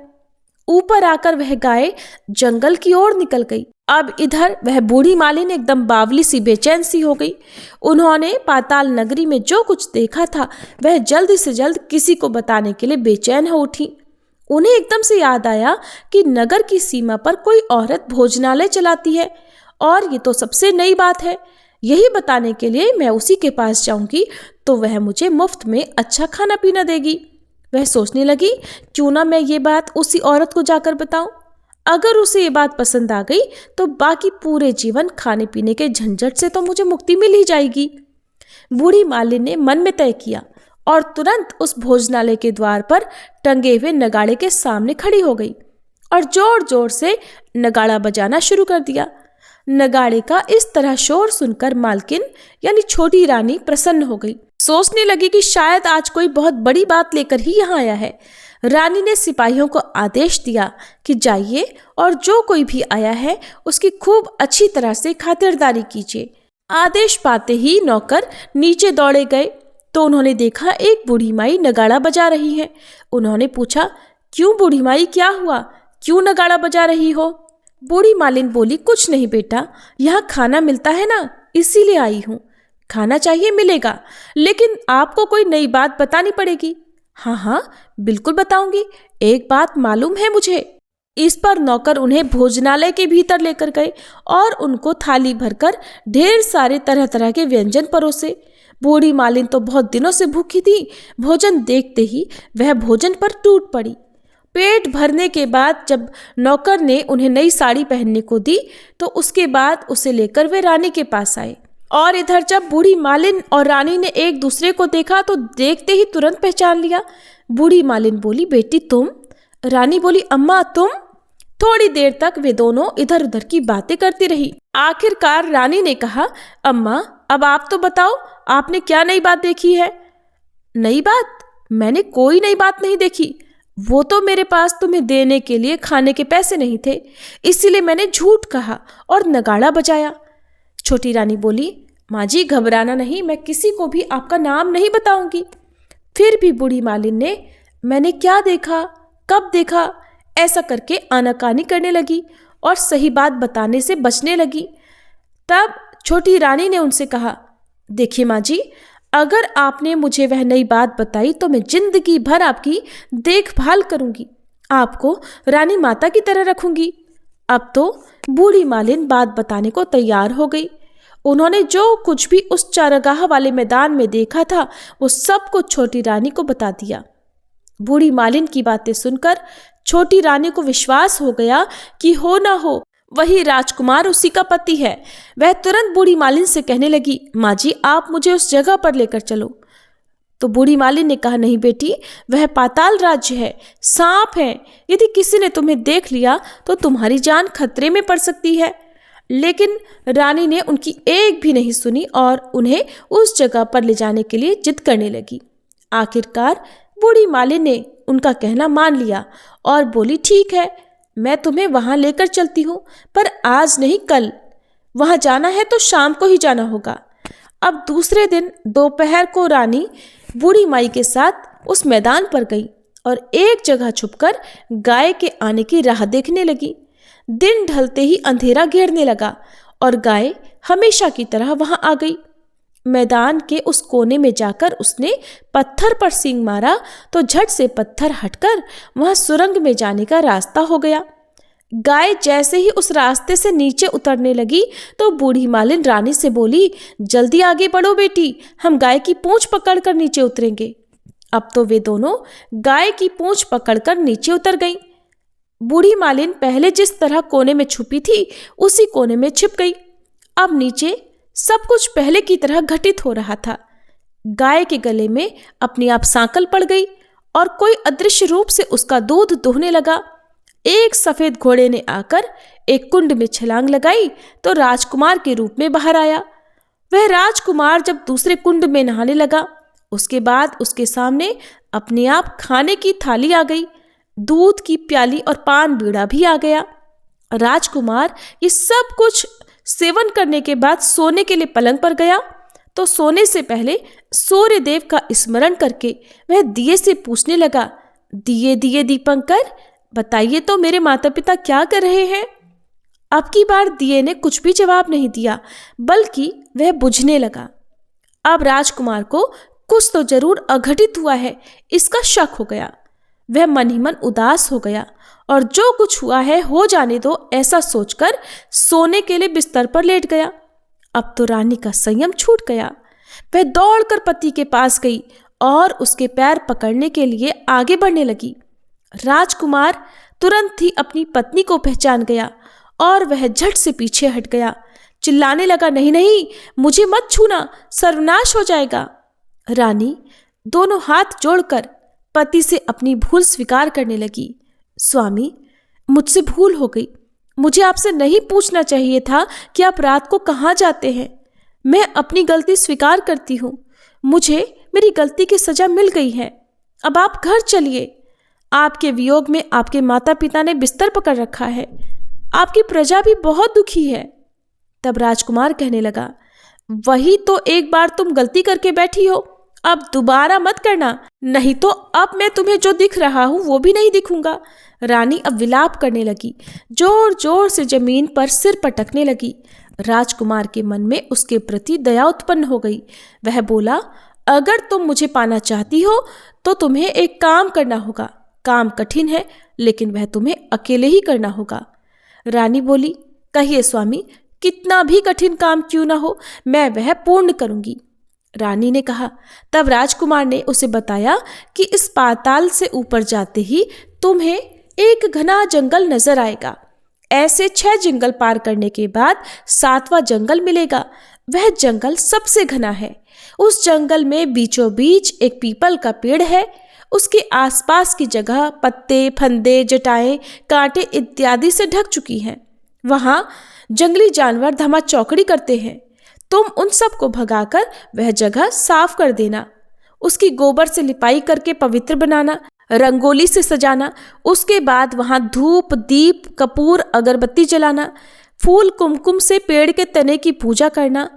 ऊपर आकर वह गाय जंगल की ओर निकल गई। अब इधर वह बूढ़ी मालिन एकदम बावली सी बेचैन सी हो गई। उन्होंने पाताल नगरी में जो कुछ देखा था वह जल्द से जल्द किसी को बताने के लिए बेचैन हो उठी। उन्हें एकदम से याद आया कि नगर की सीमा पर कोई औरत भोजनालय चलाती है और ये तो सबसे नई बात है। यही बताने के लिए मैं उसी के पास जाऊंगी तो वह मुझे मुफ्त में अच्छा खाना पीना देगी। वह सोचने लगी, क्यों ना मैं ये बात उसी औरत को जाकर बताऊं। अगर उसे ये बात पसंद आ गई तो बाकी पूरे जीवन खाने पीने के झंझट से तो मुझे मुक्ति मिल ही जाएगी। बूढ़ी मालिन ने मन में तय किया और तुरंत उस भोजनालय के द्वार पर टंगे हुए नगाड़े के सामने खड़ी हो गई और जोर जोर से नगाड़ा बजाना शुरू कर दिया। नगाड़े का इस तरह शोर सुनकर मालकिन यानी छोटी रानी प्रसन्न हो गई। सोचने लगी कि शायद आज कोई बहुत बड़ी बात लेकर ही यहाँ आया है। रानी ने सिपाहियों को आदेश दिया कि जाइए और जो कोई भी आया है उसकी खूब अच्छी तरह से खातिरदारी कीजिए। आदेश पाते ही नौकर नीचे दौड़े गए तो उन्होंने देखा एक बूढ़ी माई नगाड़ा बजा रही है। उन्होंने पूछा, क्यों बूढ़ी माई, क्या हुआ, क्यों नगाड़ा बजा रही हो? बूढ़ी मालिन बोली, कुछ नहीं बेटा, यहाँ खाना मिलता है ना, इसीलिए आई हूँ। खाना चाहिए, मिलेगा, लेकिन आपको कोई नई बात बतानी पड़ेगी। हाँ हाँ बिल्कुल बताऊंगी, एक बात मालूम है मुझे। इस पर नौकर उन्हें भोजनालय के भीतर लेकर गए और उनको थाली भरकर ढेर सारे तरह तरह के व्यंजन परोसे। बूढ़ी मालिन तो बहुत दिनों से भूखी थी। भोजन देखते ही वह भोजन पर टूट पड़ी। पेट भरने के बाद जब नौकर ने उन्हें नई साड़ी पहनने को दी तो उसके बाद उसे लेकर वे रानी के पास आए। और इधर जब बूढ़ी मालिन और रानी ने एक दूसरे को देखा तो देखते ही तुरंत पहचान लिया। बूढ़ी मालिन बोली, बेटी तुम? रानी बोली, अम्मा तुम? थोड़ी देर तक वे दोनों इधर उधर की बातें करती रही। आखिरकार रानी ने कहा, अम्मा अब आप तो बताओ, आपने क्या नई बात देखी है? नई बात? मैंने कोई नई बात नहीं देखी। वो तो मेरे पास तुम्हें देने के लिए खाने के पैसे नहीं थे, इसीलिए मैंने झूठ कहा और नगाड़ा बजाया। छोटी रानी बोली, माँ जी घबराना नहीं, मैं किसी को भी आपका नाम नहीं बताऊंगी। फिर भी बूढ़ी मालिन ने मैंने क्या देखा, कब देखा, ऐसा करके आनाकानी करने लगी और सही बात बताने से बचने लगी। तब छोटी रानी ने उनसे कहा, देखिए माँ जी, अगर आपने मुझे वह नई बात बताई तो मैं जिंदगी भर आपकी देखभाल करूंगी, आपको रानी माता की तरह रखूंगी। अब तो बूढ़ी मालिन बात बताने को तैयार हो गई। उन्होंने जो कुछ भी उस चारागाह वाले मैदान में देखा था वो सब कुछ छोटी रानी को बता दिया। बूढ़ी मालिन की बातें सुनकर छोटी रानी को विश्वास हो गया कि हो ना हो वही राजकुमार उसी का पति है। वह तुरंत बूढ़ी मालिन से कहने लगी, माँ जी आप मुझे उस जगह पर लेकर चलो। तो बूढ़ी मालिन ने कहा, नहीं बेटी, वह पाताल राज्य है, सांप है, यदि किसी ने तुम्हें देख लिया तो तुम्हारी जान खतरे में पड़ सकती है। लेकिन रानी ने उनकी एक भी नहीं सुनी और उन्हें उस जगह पर ले जाने के लिए जिद करने लगी। आखिरकार बूढ़ी मालिन ने उनका कहना मान लिया और बोली, ठीक है, मैं तुम्हें वहां लेकर चलती हूँ, पर आज नहीं कल। वहां जाना है तो शाम को ही जाना होगा। अब दूसरे दिन दोपहर को रानी बूढ़ी माई के साथ उस मैदान पर गई और एक जगह छुपकर गाय के आने की राह देखने लगी। दिन ढलते ही अंधेरा घेरने लगा और गाय हमेशा की तरह वहां आ गई। मैदान के उस कोने में जाकर उसने पत्थर पर सींग मारा तो झट से पत्थर हटकर वहां सुरंग में जाने का रास्ता हो गया। गाय जैसे ही उस रास्ते से नीचे उतरने लगी तो बूढ़ी मालिन रानी से बोली, जल्दी आगे बढ़ो बेटी, हम गाय की पूंछ पकड़कर नीचे उतरेंगे। अब तो वे दोनों गाय की पूंछ पकड़कर नीचे उतर गईं। बूढ़ी मालिन पहले जिस तरह कोने में छुपी थी उसी कोने में छिप गई। अब नीचे सब कुछ पहले की तरह घटित हो रहा था। गाय के गले में अपने आप सांकल पड़ गई और कोई अदृश्य रूप से उसका दूध दोहने लगा। एक सफेद घोड़े ने आकर एक कुंड में छलांग लगाई तो राजकुमार के रूप में बाहर आया। वह राजकुमार जब दूसरे कुंड में नहाने लगा उसके बाद उसके सामने अपने आप खाने की थाली आ गई, दूध की प्याली और पान बीड़ा भी आ गया। राजकुमार ये सब कुछ सेवन करने के बाद सोने के लिए पलंग पर गया तो सोने से पहले सूर्य देव का स्मरण करके वह दिए से पूछने लगा, दिए दिए दीपंकर, बताइए तो मेरे माता पिता क्या कर रहे हैं। अब की बार दिए ने कुछ भी जवाब नहीं दिया बल्कि वह बुझने लगा। अब राजकुमार को कुछ तो जरूर अघटित हुआ है इसका शक हो गया। वह मन ही मन उदास हो गया और जो कुछ हुआ है हो जाने दो ऐसा सोचकर सोने के लिए बिस्तर पर लेट गया। अब तो रानी का संयम छूट गया। वह दौड़कर पति के पास गई और उसके पैर पकड़ने के लिए आगे बढ़ने लगी। राजकुमार तुरंत ही अपनी पत्नी को पहचान गया और वह झट से पीछे हट गया। चिल्लाने लगा, नहीं नहीं, मुझे मत छूना, सर्वनाश हो जाएगा। रानी दोनों हाथ जोड़कर पति से अपनी भूल स्वीकार करने लगी। स्वामी, मुझसे भूल हो गई, मुझे आपसे नहीं पूछना चाहिए था कि आप रात को कहाँ जाते हैं। मैं अपनी गलती स्वीकार करती हूँ, मुझे मेरी गलती की सजा मिल गई है। अब आप घर चलिए। आपके वियोग में आपके माता पिता ने बिस्तर पकड़ रखा है, आपकी प्रजा भी बहुत दुखी है। तब राजकुमार कहने लगा, वही तो एक बार तुम गलती करके बैठी हो, अब दोबारा मत करना, नहीं तो अब मैं तुम्हें जो दिख रहा हूं वो भी नहीं दिखूंगा। रानी अब विलाप करने लगी, जोर जोर से जमीन पर सिर पटकने लगी। राजकुमार के मन में उसके प्रति दया उत्पन्न हो गई। वह बोला, अगर तुम मुझे पाना चाहती हो तो तुम्हें एक काम करना होगा। काम कठिन है, लेकिन वह तुम्हें अकेले ही करना होगा। रानी बोली, कहिए स्वामी, कितना भी कठिन काम क्यों ना हो, मैं वह पूर्ण करूंगी। रानी ने कहा। तब राजकुमार ने उसे बताया कि इस पाताल से ऊपर जाते ही तुम्हें एक घना जंगल नजर आएगा। ऐसे 6 जंगल पार करने के बाद 7वां जंगल मिलेगा। वह जंगल सबसे घना है। उस जंगल में बीचों बीच एक पीपल का पेड़ है। उसके आसपास की जगह पत्ते, फंदे, जटाएं, कांटे इत्यादि से ढक चुकी हैं। वहां जंगली जानवर धमा चौकड़ी करते हैं। तुम उन सब को भगाकर वह जगह साफ कर देना। उसकी गोबर से लिपाई करके पवित्र बनाना, रंगोली से सजाना। उसके बाद वहां धूप, दीप, कपूर, अगरबत्ती जलाना, फूल कुमकुम से पेड़ के तने की पूजा करना,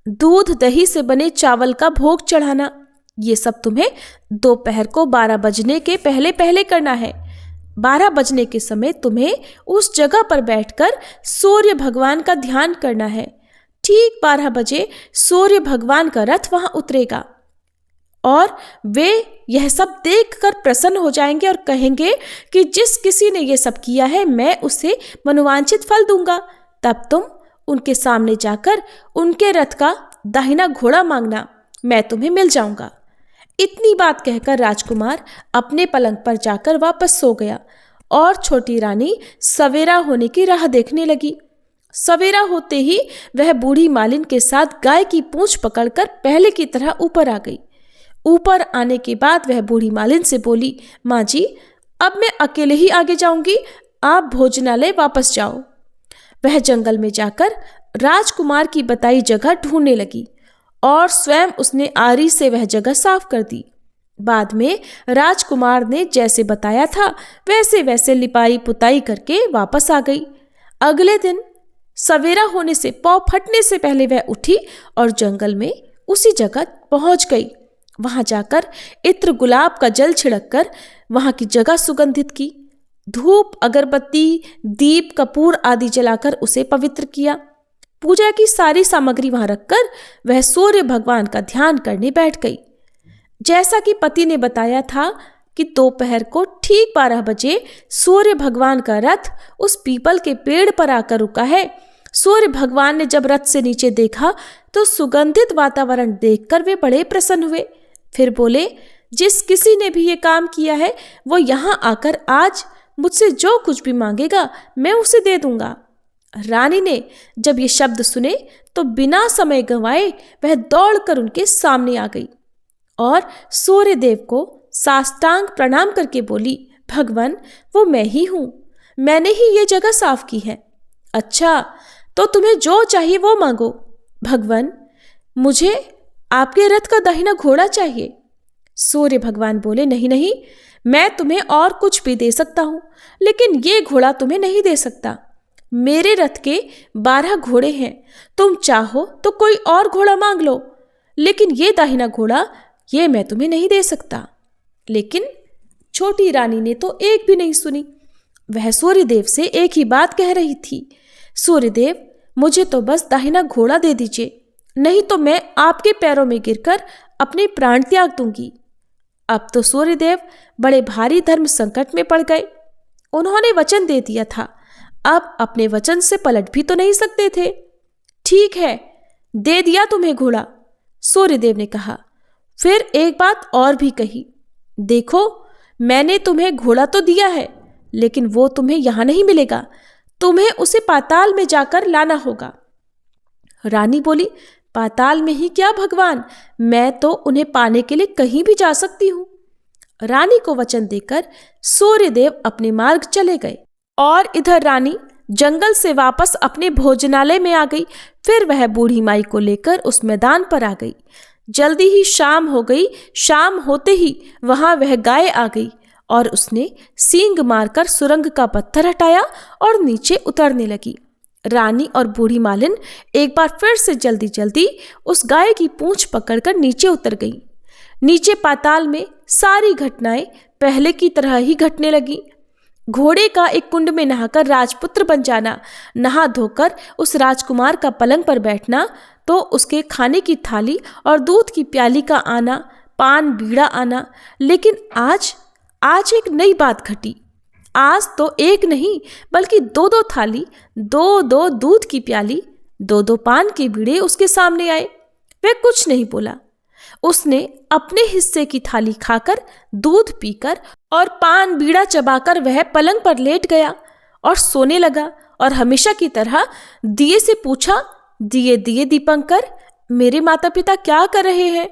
दूध दही से बने चावल का भोग चढ़ाना। ये सब तुम्हें दोपहर को 12 बजने के पहले पहले करना है। 12 बजने के समय तुम्हें उस जगह पर बैठकर सूर्य भगवान का ध्यान करना है। ठीक 12 बजे सूर्य भगवान का रथ वहां उतरेगा और वे यह सब देखकर प्रसन्न हो जाएंगे और कहेंगे कि जिस किसी ने यह सब किया है, मैं उसे मनोवांछित फल दूंगा। तब तुम उनके सामने जाकर उनके रथ का दाहिना घोड़ा मांगना, मैं तुम्हें मिल जाऊंगा। इतनी बात कहकर राजकुमार अपने पलंग पर जाकर वापस सो गया और छोटी रानी सवेरा होने की राह देखने लगी। सवेरा होते ही वह बूढ़ी मालिन के साथ गाय की पूंछ पकड़कर पहले की तरह ऊपर आ गई। ऊपर आने के बाद वह बूढ़ी मालिन से बोली, माँ जी, अब मैं अकेले ही आगे जाऊंगी, आप भोजनालय वापस जाओ। वह जंगल में जाकर राजकुमार की बताई जगह ढूंढने लगी और स्वयं उसने आरी से वह जगह साफ कर दी। बाद में राजकुमार ने जैसे बताया था वैसे वैसे लिपाई पुताई करके वापस आ गई। अगले दिन सवेरा होने से पौ फटने से पहले वह उठी और जंगल में उसी जगह पहुंच गई। वहां जाकर इत्र गुलाब का जल छिड़ककर वहां की जगह सुगंधित की। धूप, अगरबत्ती, दीप, कपूर आदि जलाकर उसे पवित्र किया। पूजा की सारी सामग्री वहां रखकर वह सूर्य भगवान का ध्यान करने बैठ गई। जैसा कि पति ने बताया था कि दोपहर को ठीक 12 बजे सूर्य भगवान का रथ उस पीपल के पेड़ पर आकर रुका है। सूर्य भगवान ने जब रथ से नीचे देखा तो सुगंधित वातावरण देखकर वे बड़े प्रसन्न हुए। फिर बोले, जिस किसी ने भी ये काम किया है वो यहाँ आकर आज मुझसे जो कुछ भी मांगेगा मैं उसे दे दूंगा। रानी ने जब ये शब्द सुने तो बिना समय गंवाए वह दौड़कर उनके सामने आ गई और सूर्य देव को साष्टांग प्रणाम करके बोली, भगवान, वो मैं ही हूं, मैंने ही ये जगह साफ की है। अच्छा, तो तुम्हें जो चाहिए वो मांगो। भगवान, मुझे आपके रथ का दाहिना घोड़ा चाहिए। सूर्य भगवान बोले, नहीं नहीं, मैं तुम्हें और कुछ भी दे सकता हूं, लेकिन ये घोड़ा तुम्हें नहीं दे सकता। मेरे रथ के 12 घोड़े हैं, तुम चाहो तो कोई और घोड़ा मांग लो, लेकिन ये दाहिना घोड़ा ये मैं तुम्हें नहीं दे सकता। लेकिन छोटी रानी ने तो एक भी नहीं सुनी। वह सूर्यदेव से एक ही बात कह रही थी, सूर्यदेव, मुझे तो बस दाहिना घोड़ा दे दीजिए, नहीं तो मैं आपके पैरों में गिरकर अपने प्राण त्याग दूंगी। अब तो सूर्यदेव बड़े भारी धर्म संकट में पड़ गए। उन्होंने वचन दे दिया था, अब अपने वचन से पलट भी तो नहीं सकते थे। ठीक है, दे दिया तुम्हें घोड़ा, सूर्यदेव ने कहा। फिर एक बात और भी कही, देखो, मैंने तुम्हें घोड़ा तो दिया है, लेकिन वो तुम्हें यहां नहीं मिलेगा, तुम्हें उसे पाताल में जाकर लाना होगा। रानी बोली, पाताल में ही क्या भगवान, मैं तो उन्हें पाने के लिए कहीं भी जा सकती हूं। रानी को वचन देकर सूर्यदेव अपने मार्ग चले गए और इधर रानी जंगल से वापस अपने भोजनालय में आ गई। फिर वह बूढ़ी माई को लेकर उस मैदान पर आ गई। जल्दी ही शाम हो गई। शाम होते ही वहां वह गाय आ गई और उसने सींग मारकर सुरंग का पत्थर हटाया और नीचे उतरने लगी। रानी और बूढ़ी मालिन एक बार फिर से जल्दी जल्दी उस गाय की पूंछ पकड़कर नीचे उतर गई। नीचे पाताल में सारी घटनाएं पहले की तरह ही घटने लगी। घोड़े का एक कुंड में नहाकर राजपुत्र बन जाना, नहा धोकर उस राजकुमार का पलंग पर बैठना, तो उसके खाने की थाली और दूध की प्याली का आना, पान बीड़ा आना। लेकिन आज आज एक नई बात घटी। आज तो एक नहीं बल्कि दो दो थाली, दो दो दूध की प्याली, दो दो पान के बीड़े उसके सामने आए। वह कुछ नहीं बोला। उसने अपने हिस्से की थाली खाकर, दूध पीकर और पान बीड़ा चबाकर वह पलंग पर लेट गया और सोने लगा और हमेशा की तरह दिए से पूछा, दिए दिए दीपंकर, मेरे माता पिता क्या कर रहे हैं?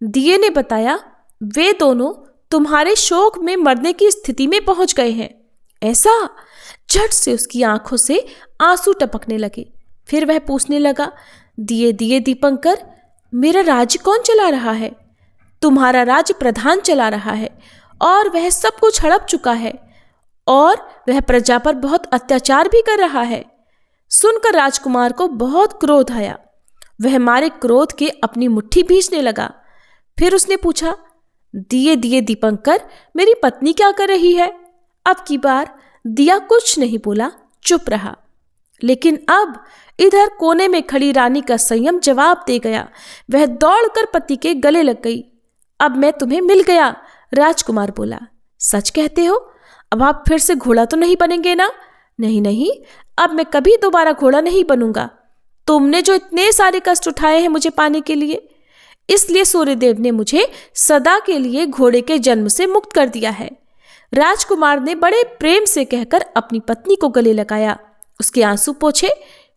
दिए ने बताया, वे दोनों तुम्हारे शोक में मरने की स्थिति में पहुंच गए हैं। ऐसा? झट से उसकी आंखों से आंसू टपकने लगे। फिर वह पूछने लगा, दिए दिए दीपंकर, मेरा राज्य कौन चला रहा है? तुम्हारा राज्य प्रधान चला रहा है और वह सब कुछ हड़प चुका है और वह प्रजा पर बहुत अत्याचार भी कर रहा है। सुनकर राजकुमार को बहुत क्रोध आया। वह मारे क्रोध के अपनी मुट्ठी भींचने लगा। फिर उसने पूछा, दिए दिए दीपंकर, मेरी पत्नी क्या कर रही है? अब की बार दिया कुछ नहीं बोला, चुप रहा। लेकिन अब इधर कोने में खड़ी रानी का संयम जवाब दे गया। वह दौड़कर पति के गले लग गई। अब मैं तुम्हें मिल गया, राजकुमार बोला। सच कहते हो? अब आप फिर से घोड़ा तो नहीं बनेंगे ना? नहीं नहीं, अब मैं कभी दोबारा घोड़ा नहीं बनूंगा। तुमने जो इतने सारे कष्ट उठाए हैं मुझे पाने के लिए, इसलिए सूर्यदेव ने मुझे सदा के लिए घोड़े के जन्म से मुक्त कर दिया है। राजकुमार ने बड़े प्रेम से कहकर अपनी पत्नी को गले लगाया, उसके आंसू पोंछे।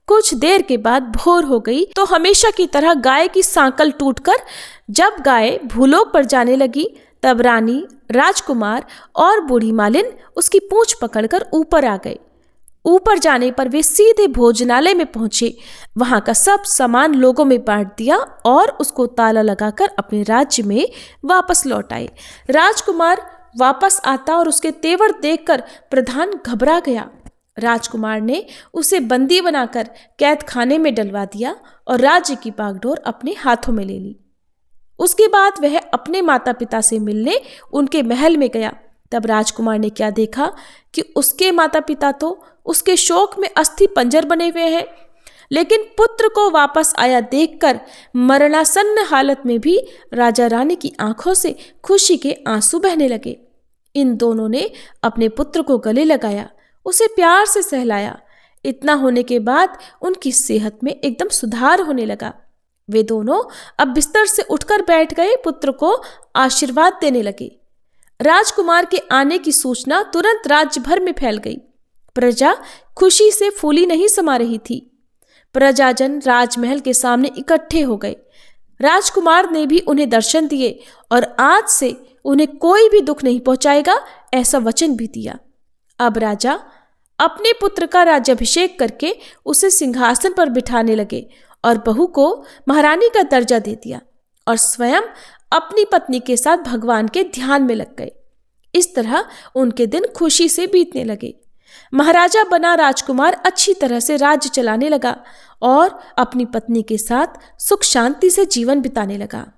कुछ देर के बाद भोर हो गई तो हमेशा की तरह गाय की सांकल टूटकर जब गाय भूलोक पर जाने लगी, तब रानी, राजकुमार और बूढ़ी मालिन उसकी पूंछ पकड़कर ऊपर आ गए। ऊपर जाने पर वे सीधे भोजनालय में पहुंचे। वहां का सब सामान लोगों में बांट दिया और उसको ताला लगाकर अपने राज्य में वापस लौट आए। राजकुमार वापस आता और उसके तेवर देखकर प्रधान घबरा गया। राजकुमार ने उसे बंदी बनाकर कैद खाने में डलवा दिया और राज्य की बागडोर अपने हाथों में ले ली। उसके बाद वह अपने माता पिता से मिलने उनके महल में गया। तब राजकुमार ने क्या देखा कि उसके माता पिता तो उसके शोक में अस्थि पंजर बने हुए हैं, लेकिन पुत्र को वापस आया देखकर मरणासन्न हालत में भी राजा रानी की आंखों से खुशी के आंसू बहने लगे। इन दोनों ने अपने पुत्र को गले लगाया, उसे प्यार से सहलाया। इतना होने के बाद उनकी सेहत में एकदम सुधार होने लगा। वे दोनों अब बिस्तर से उठकर बैठ गए, पुत्र को आशीर्वाद देने लगे। राजकुमार के आने की सूचना तुरंत राज्य भर में फैल गई। प्रजा खुशी से फूली नहीं समा रही थी। प्रजाजन राजमहल के सामने इकट्ठे हो गए। राजकुमार ने भी उन्हें दर्शन दिए और आज से उन्हें कोई भी दुख नहीं पहुंचाएगा, ऐसा वचन भी दिया। अब राजा अपने पुत्र का राज्याभिषेक करके उसे सिंहासन पर बिठाने लगे और बहू को महारानी का दर्जा दे दिया और स्वयं अपनी पत्नी के साथ भगवान के ध्यान में लग गए। इस तरह उनके दिन खुशी से बीतने लगे। महाराजा बना राजकुमार अच्छी तरह से राज्य चलाने लगा और अपनी पत्नी के साथ सुख शांति से जीवन बिताने लगा।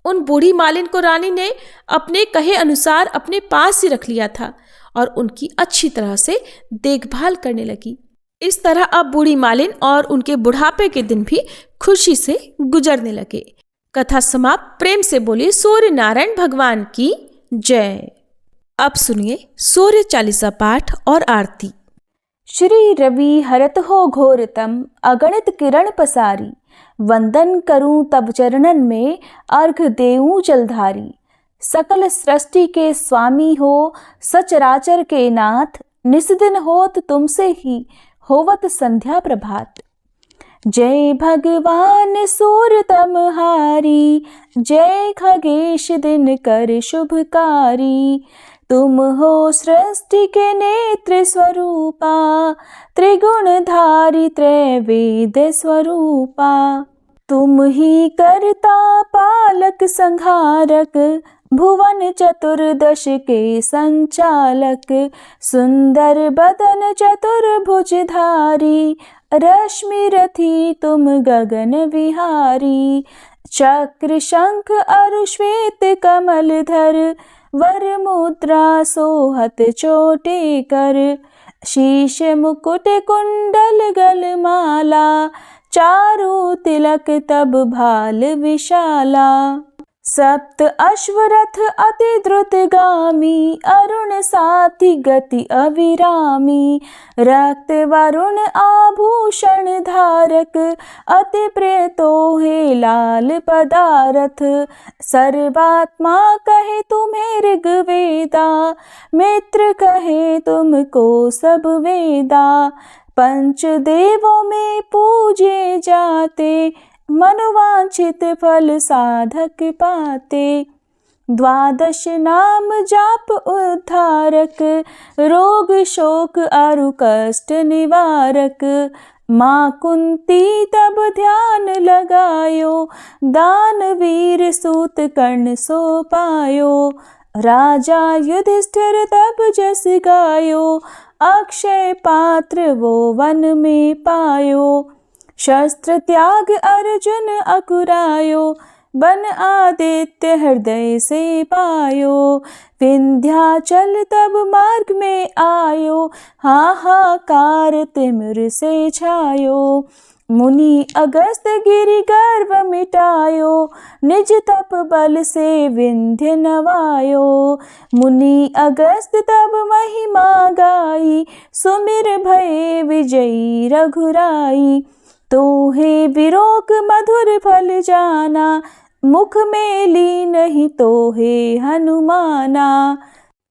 उन बूढ़ी मालिन को रानी ने अपने कहे अनुसार अपने पास ही रख लिया था और उनकी अच्छी तरह से देखभाल करने लगी। इस तरह अब बूढ़ी मालिन और उनके बुढ़ापे के दिन भी खुशी से गुजरने लगे। कथा समाप्त। प्रेम से बोलिए सूर्य नारायण भगवान की जय। अब सुनिए सूर्य चालीसा पाठ और आरती। श्री रवि हरत हो घोरतम, अगणित किरण पसारी, वंदन करूं तब चरणन में, अर्घ देऊं जलधारी। सकल सृष्टि के स्वामी हो, सचराचर के नाथ, निस्दिन होत तुमसे ही, होवत संध्या प्रभात। जय भगवान सूर्य तमहारी, जय खगेश दिन कर शुभकारी। तुम हो सृष्टि के नेत्र स्वरूपा, त्रिगुणधारी त्रैवेद स्वरूपा। तुम ही कर्ता पालक संहारक, भुवन चतुर्दश के संचालक। सुंदर बदन चतुर्भुजधारी, रश्मि रथी तुम गगन विहारी। चक्र शंख अरु श्वेत कमलधर, वर मुद्रा सोहत चोटे कर। शीश मुकुट कुंडल गलमाला, चारु तिलक तब भाल विशाला। सप्त अश्वरथ अति द्रुतगामी, अरुण साथी गति अविरामी। रक्त वरुण आभूषण धारक, अति प्रिय तोहे लाल पदारथ। सर्वात्मा कहे तुम्हें ऋग्वेदा, मित्र कहे तुमको सब वेदा। पंच देवों में पूजे जाते, मनोवांछित फल साधक पाते। द्वादश नाम जाप उद्धारक, रोग शोक अरु कष्ट निवारक। माँ कुंती तब ध्यान लगायो, दानवीर सूत कर्ण सो पायो। राजा युधिष्ठिर तब जस गायो, अक्षय पात्र वो वन में पायो। शस्त्र त्याग अर्जुन अकुरायो, बन आदित्य हृदय से पायो। विंध्याचल तब मार्ग में आयो, हाहाकार तिमिर से छायो। मुनि अगस्त गिरि गर्व मिटायो, निज तप बल से विंध्य नवायो। मुनि अगस्त तब महिमा गाई, सुमिर भये विजयी रघुराई। तोहे विरोक मधुर फल जाना, मुख में ली नहीं तोहे हनुमाना।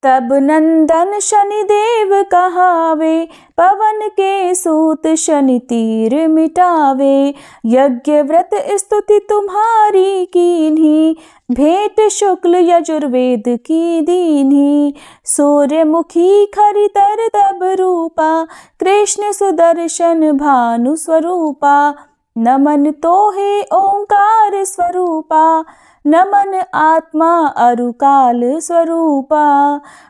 तब नंदन शनि देव कहावे, पवन के सूत शनि तीर मिटावे। यज्ञ व्रत स्तुति तुम्हारी कीन्ही, भेंट शुक्ल यजुर्वेद की दीन्ही। सूर्यमुखी खरितर तब रूपा, कृष्ण सुदर्शन भानु स्वरूपा। नमन तोहे ओंकार स्वरूपा, नमन आत्मा अरुकाल स्वरूपा।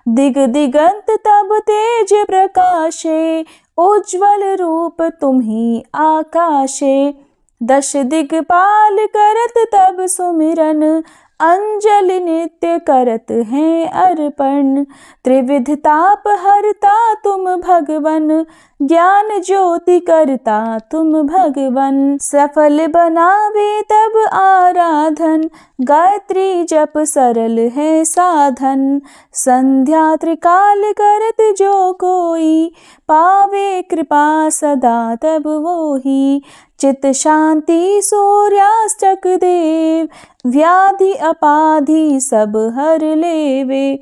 दिग दिगंत तब तेज प्रकाशे, उज्ज्वल रूप तुम्ही आकाशे। दश दिगपाल करत तब सुमिरन, अंजलि नित्य करत हैं अर्पण। त्रिविध ताप हरता तुम भगवन, ज्ञान ज्योति करता तुम भगवन। सफल बनावे तब आराधन, गायत्री जप सरल है साधन। संध्या त्रिकाल करत जो कोई, पावे कृपा सदा तब वोही। चित शांति सूर्यास्तक देव, व्याधि अपाधि सब हर लेवे।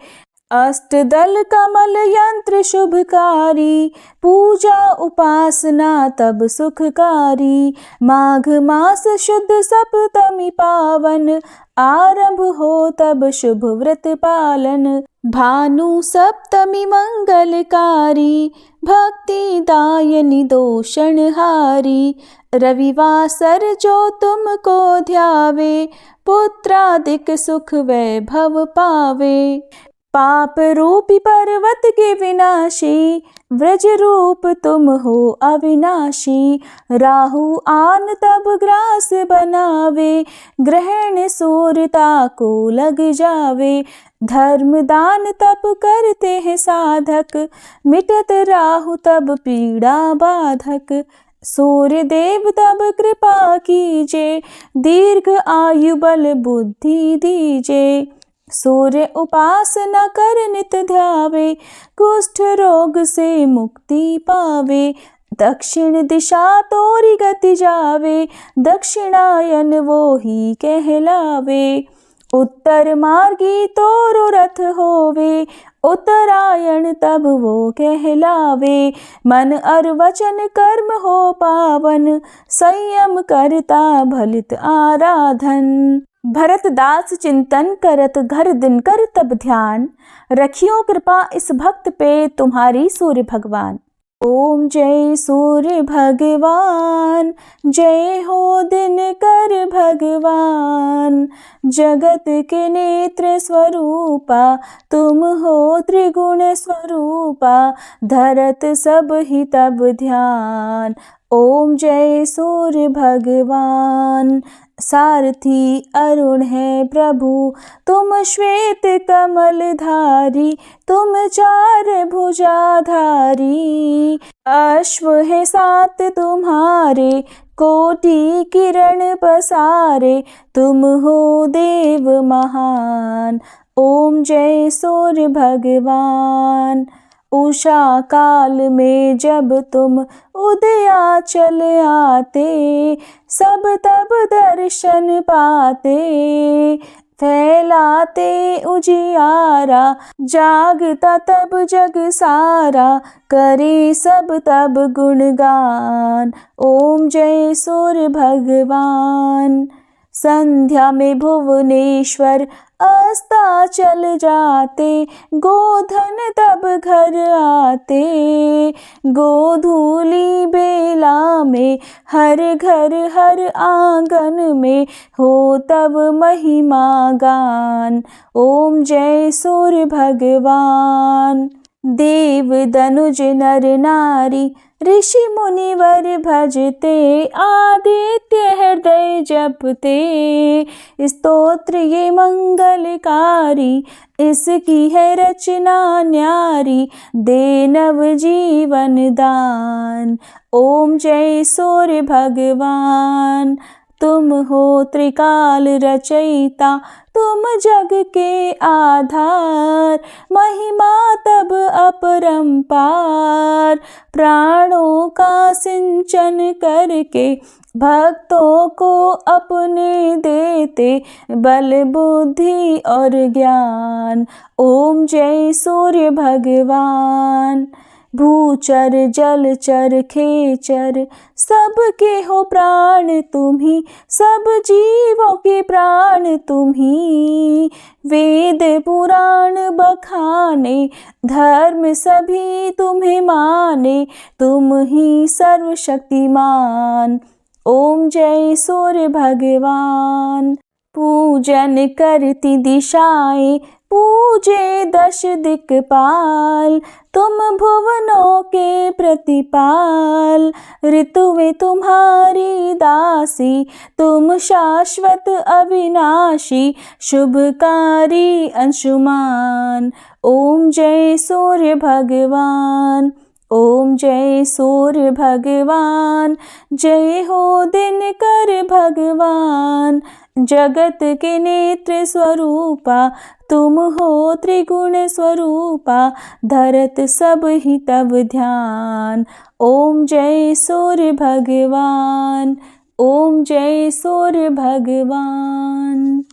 अष्टदल कमल यंत्र शुभकारी, पूजा उपासना तब सुखकारी। माघ मास शुद्ध सप्तमी पावन, आरंभ हो तब शुभ व्रत पालन। भानु सप्तमी मंगलकारी, भक्ति दायनी दोषणहारी। रविवासर जो तुमको ध्यावे, पुत्रादिक सुख वैभव पावे। पाप रूपी पर्वत के विनाशी, व्रज रूप तुम हो अविनाशी। राहु आन तब ग्रास बनावे, ग्रहण सूर्यता को लग जावे। धर्म दान तब करते हैं साधक, मिटत राहु तब पीड़ा बाधक। सूर्य देव तब कृपा कीजे, दीर्घ आयु बल बुद्धि दीजे। सूर्य उपासना कर नित ध्यावे, कुष्ठ रोग से मुक्ति पावे। दक्षिण दिशा तोरी गति जावे, दक्षिणायन वो ही कहलावे। उत्तर मार्गी तोरो रथ होवे, उत्तरायण तब वो कहलावे। मन और वचन कर्म हो पावन, संयम करता भलित आराधन। भरत दास चिंतन करत घर दिन कर तब ध्यान, रखियो कृपा इस भक्त पे तुम्हारी सूर्य भगवान। ओम जय सूर्य भगवान, जय हो दिनकर भगवान। जगत के नेत्र स्वरूपा, तुम हो त्रिगुण स्वरूपा। धरत सब ही तब ध्यान, ओम जय सूर्य भगवान। सारथी अरुण है प्रभु, तुम श्वेत कमल धारी, तुम चार भुजाधारी। अश्व है सात तुम्हारे, कोटि किरण पसारे, तुम हो देव महान। ओम जय सूर्य भगवान। उषा काल में जब तुम उदयाचल आते, सब तब दर्शन पाते। फैलाते उजियारा, जागता तब जग सारा, करे सब तब गुणगान। ओम जय सूर्य भगवान। संध्या में भुवनेश्वर अस्ताचल जाते, गोधन तब घर आते। गोधूली बेला में हर घर हर आंगन में, हो तब महिमा गान। ओम जय सूर्य भगवान। देव दनुज नर नारी, ऋषि मुनिवर भजते, आदित्य हृदय जपते। स्तोत्र ये मंगलकारी, इसकी है रचना न्यारी, दे नव जीवन दान। ओम जय सूर्य भगवान। तुम हो त्रिकाल रचयिता, तुम जग के आधार, महिमा तब अपरंपार। प्राणों का सिंचन करके, भक्तों को अपने देते, बल बुद्धि और ज्ञान। ओम जय सूर्य भगवान। भूचर जलचर खेचर, सबके हो प्राण तुम्ही, सब जीवों के प्राण तुम्ही। वेद पुराण बखाने, धर्म सभी तुम्हें माने, तुम ही सर्वशक्तिमान। ओम जय सूर्य भगवान। पूजन करती दिशाएं, पूजे दश दिक्पाल, तुम भुवनों के प्रतिपाल। ऋतुएं तुम्हारी दासी, तुम शाश्वत अविनाशी, शुभकारी अंशुमान। ओम जय सूर्य भगवान। ओम जय सूर्य भगवान। जय हो दिनकर भगवान। जगत के नेत्र स्वरूपा, तुम हो त्रिगुण स्वरूपा, धरत सब ही तब ध्यान। ओम जय सूर्य भगवान। ओम जय सूर्य भगवान।